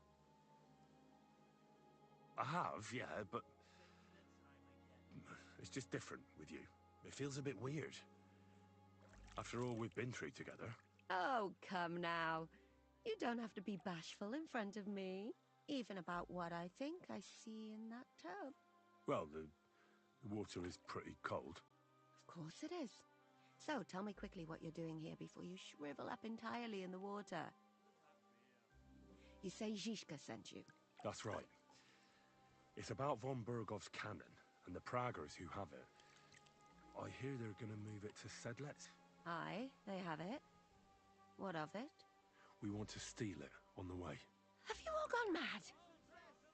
I have, yeah, but... it's just different with you. It feels a bit weird. After all we've been through together. Oh, come now. You don't have to be bashful in front of me. Even about what I think I see in that tub. Well, the water is pretty cold. Of course it is. So, tell me quickly what you're doing here before you shrivel up entirely in the water. You say Zizka sent you. That's right. It's about von Bergov's cannon and the Praggers who have it. I hear they're gonna move it to Sedlec. Aye, they have it. What of it? We want to steal it on the way. Have you all gone mad?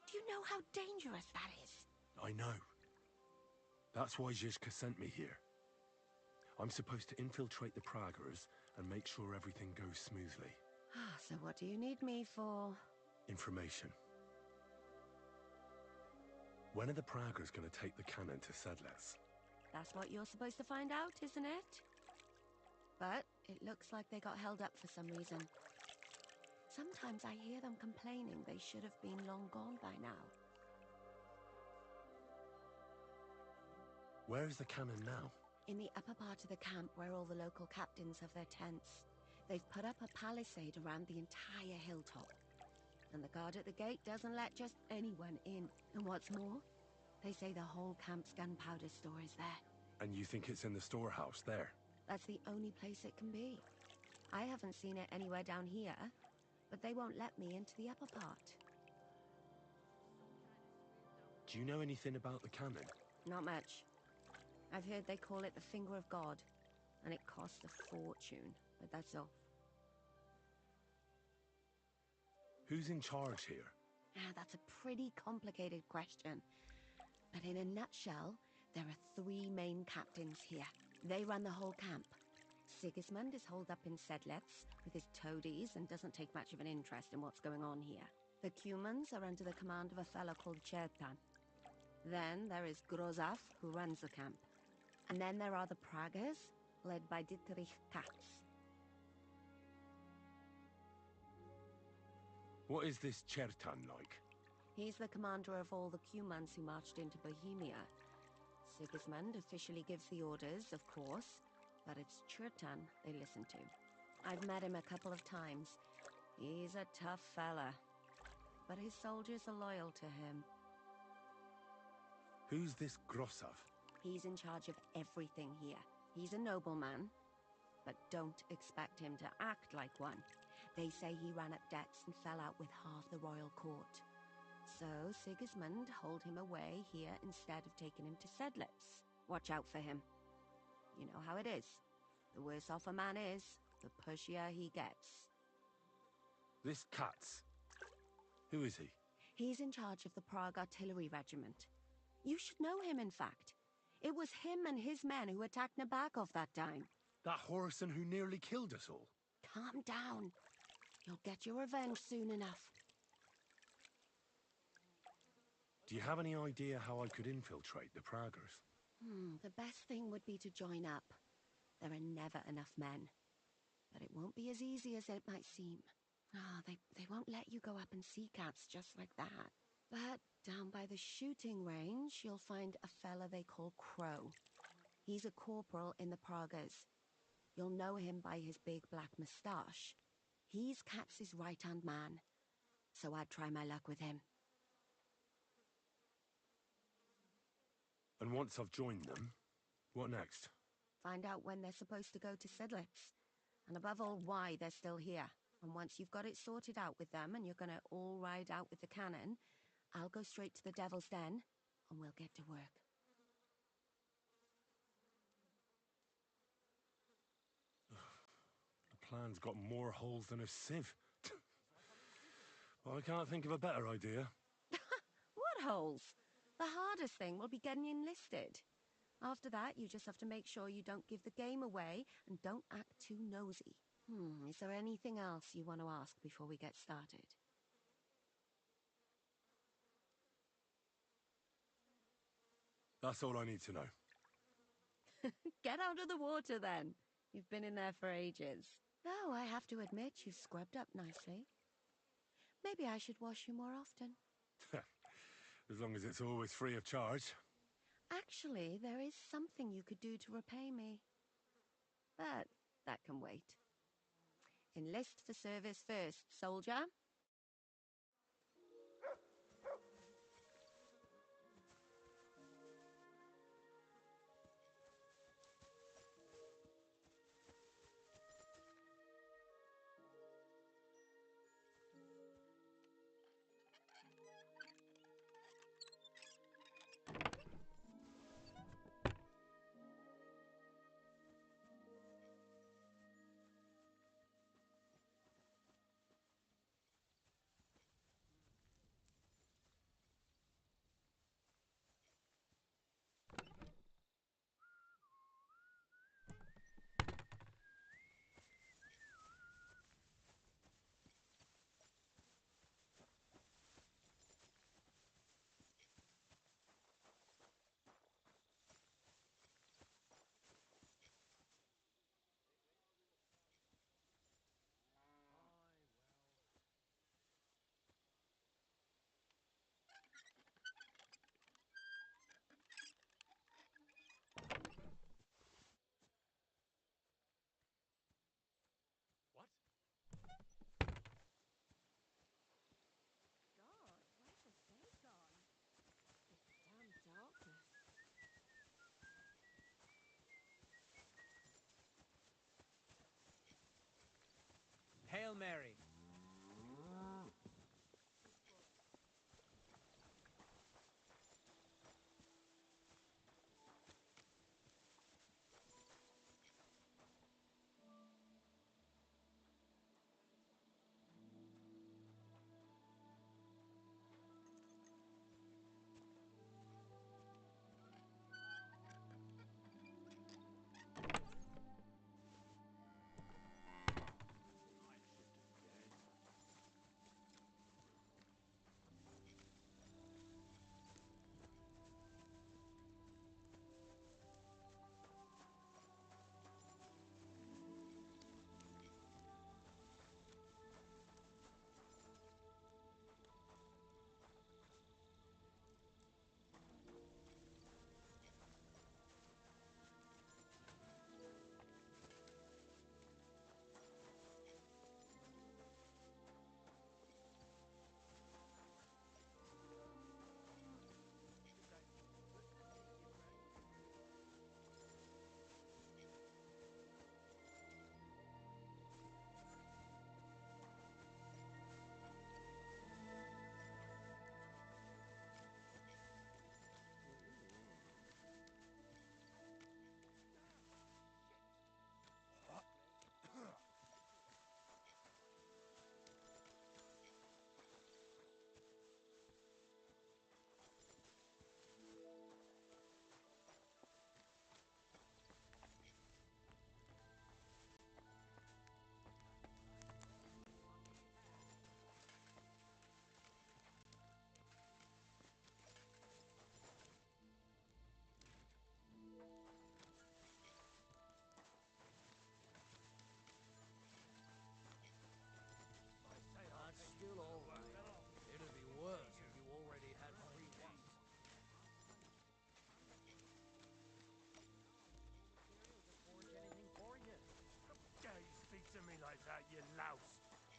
Do you know how dangerous that is? I know. That's why Zizka sent me here. I'm supposed to infiltrate the Praggers and make sure everything goes smoothly. So what do you need me for? Information. When are the Praggers gonna take the cannon to Sedlec? That's what you're supposed to find out, isn't it? But it looks like they got held up for some reason. Sometimes I hear them complaining they should have been long gone by now. Where is the cannon now? In the upper part of the camp where all the local captains have their tents. They've put up a palisade around the entire hilltop. And the guard at the gate doesn't let just anyone in. And what's more, they say the whole camp's gunpowder store is there. And you think it's in the storehouse there? That's the only place it can be. I haven't seen it anywhere down here, but they won't let me into the upper part. Do you know anything about the cannon? Not much. I've heard they call it the Finger of God, and it costs a fortune, but that's all. Who's in charge here? That's a pretty complicated question. But in a nutshell, there are 3 main captains here. They run the whole camp. Sigismund is holed up in Sedlec with his toadies and doesn't take much of an interest in what's going on here. The Cumans are under the command of a fellow called Chertan. Then there is Grozaf, who runs the camp. And then there are the Praggers, led by Dietrich Katz. What is this Chertan like? He's the commander of all the Cumans who marched into Bohemia. Sigismund officially gives the orders, of course, but it's Chertan they listen to. I've met him a couple of times. He's a tough fella, but his soldiers are loyal to him. Who's this Grosov? He's in charge of everything here. He's a nobleman, but don't expect him to act like one. They say he ran up debts and fell out with half the royal court. So Sigismund holed him away here instead of taking him to Sedlec. Watch out for him. You know how it is. The worse off a man is, the pushier he gets. This Katz. Who is he? He's in charge of the Prague Artillery Regiment. You should know him, in fact. It was him and his men who attacked Nabakov that time. That Horson who nearly killed us all. Calm down. You'll get your revenge soon enough. Do you have any idea how I could infiltrate the Praggers? The best thing would be to join up. There are never enough men. But it won't be as easy as it might seem. They won't let you go up and see cats just like that. But down by the shooting range, you'll find a fella they call Crow. He's a corporal in the Praggers. You'll know him by his big black moustache. He's Katz's right-hand man. So I'd try my luck with him. And once I've joined them, what next? Find out when they're supposed to go to Sedlec. And above all, why they're still here. And once you've got it sorted out with them and you're gonna all ride out with the cannon, I'll go straight to the Devil's Den and we'll get to work. The plan's got more holes than a sieve. Well, I can't think of a better idea. What holes? The hardest thing will be getting enlisted. After that, you just have to make sure you don't give the game away and don't act too nosy. Is there anything else you want to ask before we get started? That's all I need to know. Get out of the water, then. You've been in there for ages. Though I have to admit, you've scrubbed up nicely. Maybe I should wash you more often. As long as it's always free of charge. Actually, there is something you could do to repay me. But that can wait. Enlist for service first, soldier. Mary. That's still all right. It'd be worse if you already had 3 weeks. Forge anything for you. How dare you speak to me like that, you louse?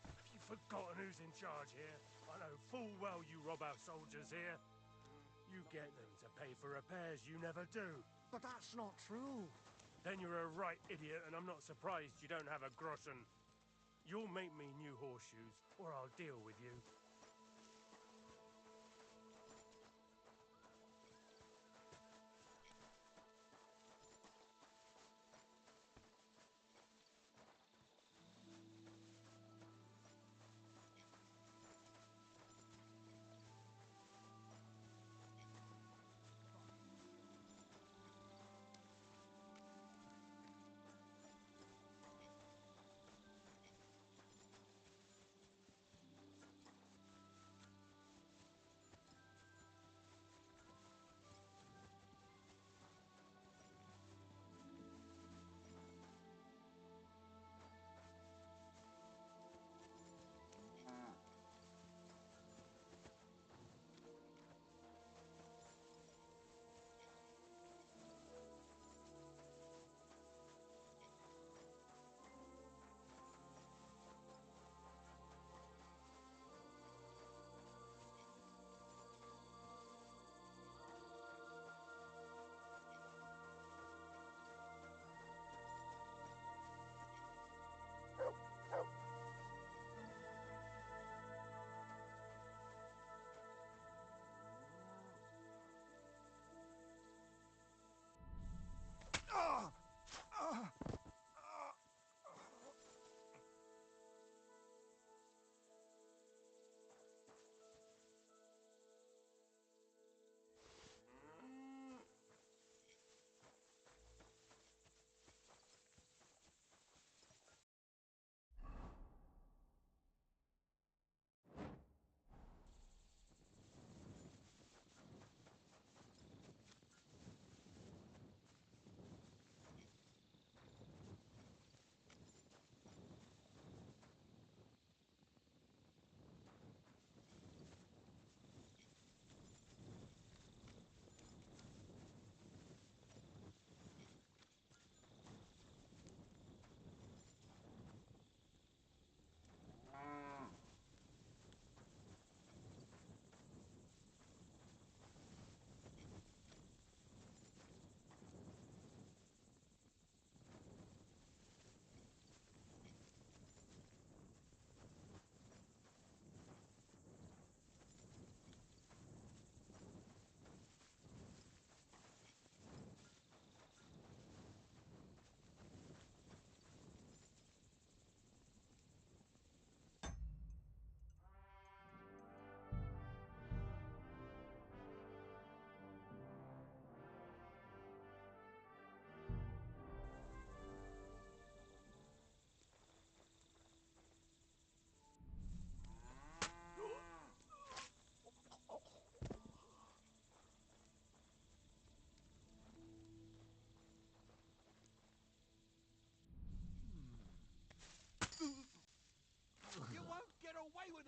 Have you forgotten who's in charge here? I know full well you rob our soldiers here. You get them to pay for repairs you never do. But that's not true. Then you're a right idiot, and I'm not surprised you don't have a groschen. You'll make me new horseshoes, or I'll deal with you.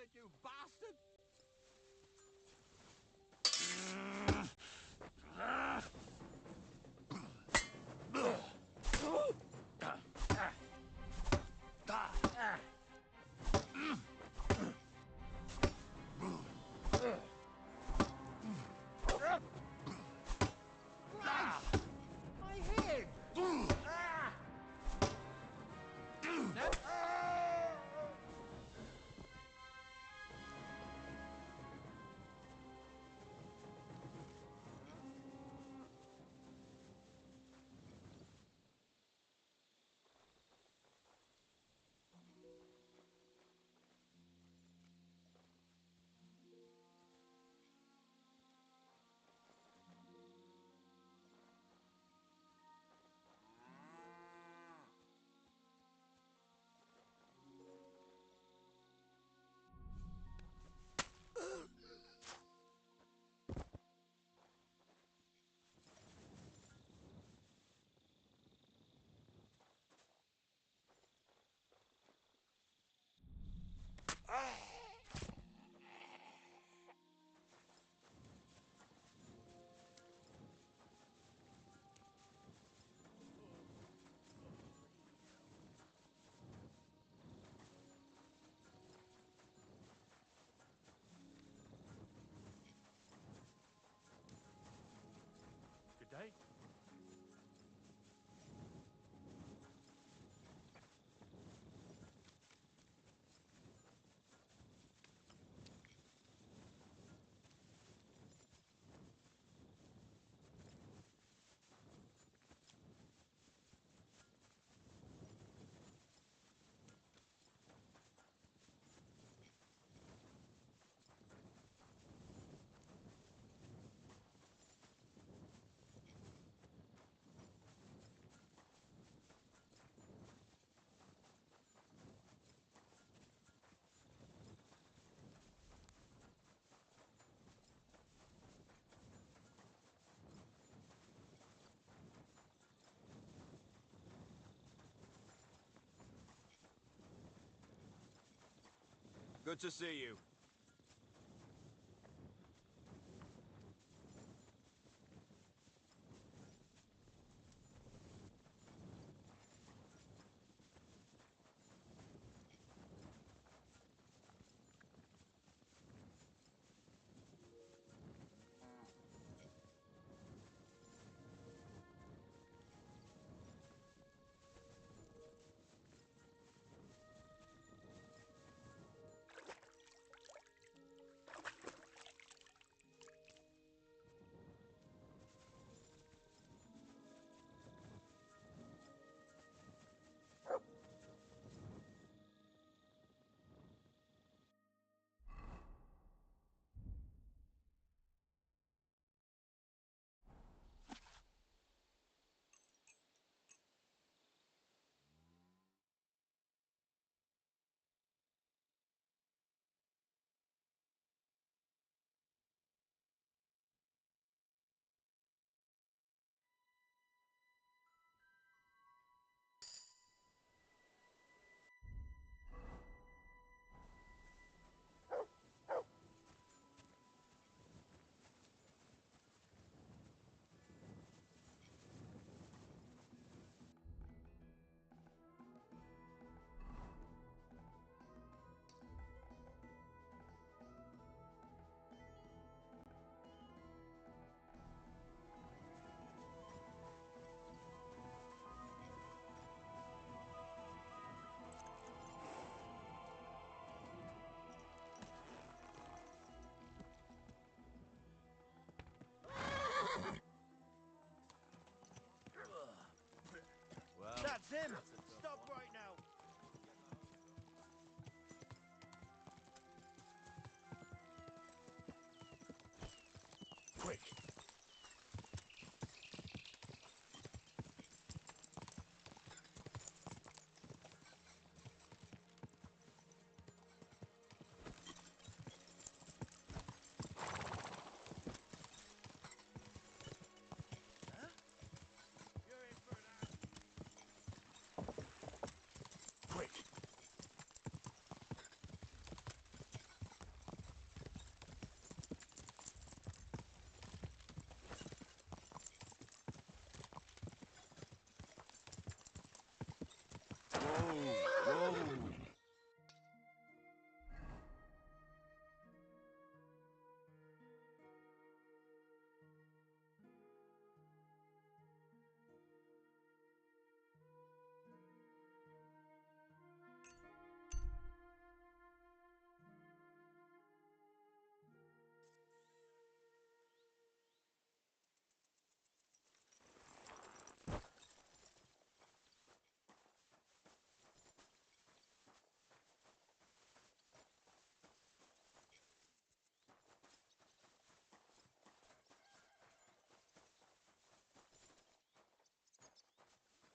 it, you bastard! My head! Good day. Good to see you. That's him! Stop right now! Quick! You're in for that! Whoa!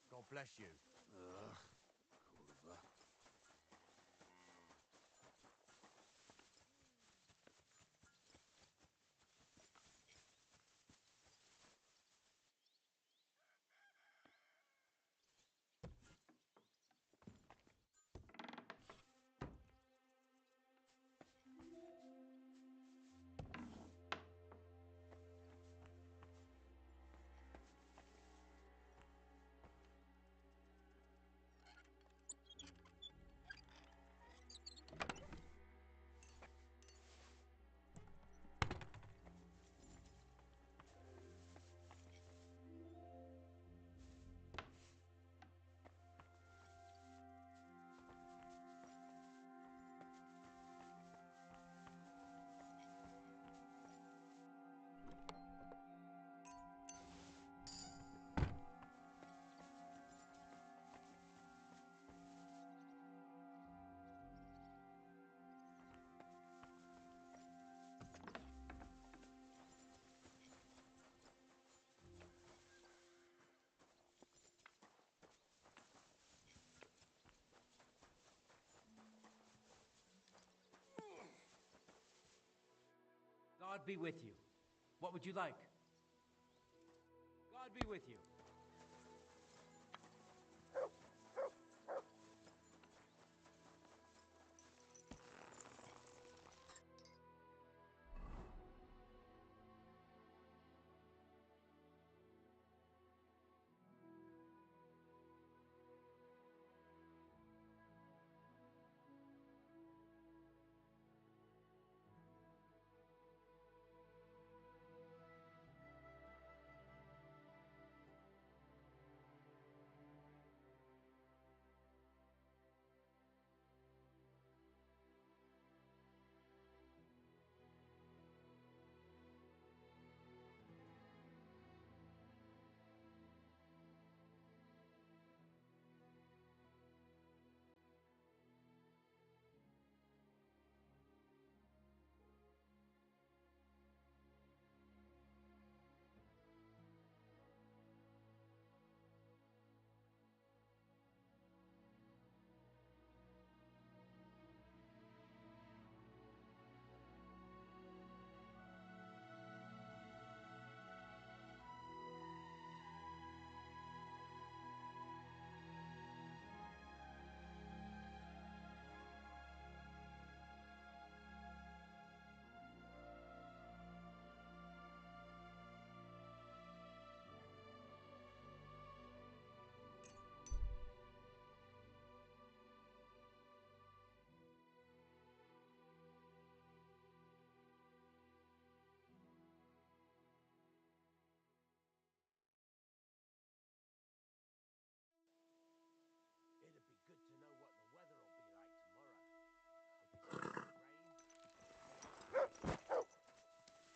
God bless you. Kurwa. God be with you. What would you like? God be with you.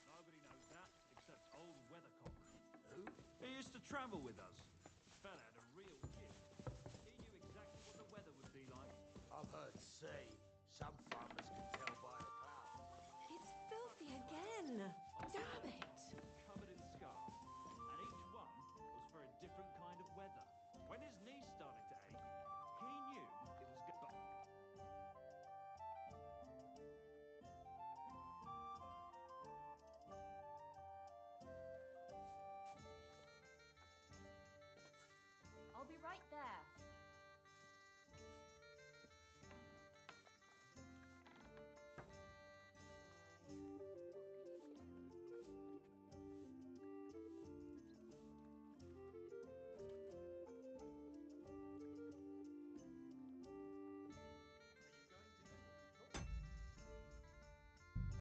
Nobody knows that except old Weathercock. Who? He used to travel with us. Fella had a real gift. He knew exactly what the weather would be like. I've heard say some farmers can tell by the clouds. It's filthy again. Damn it.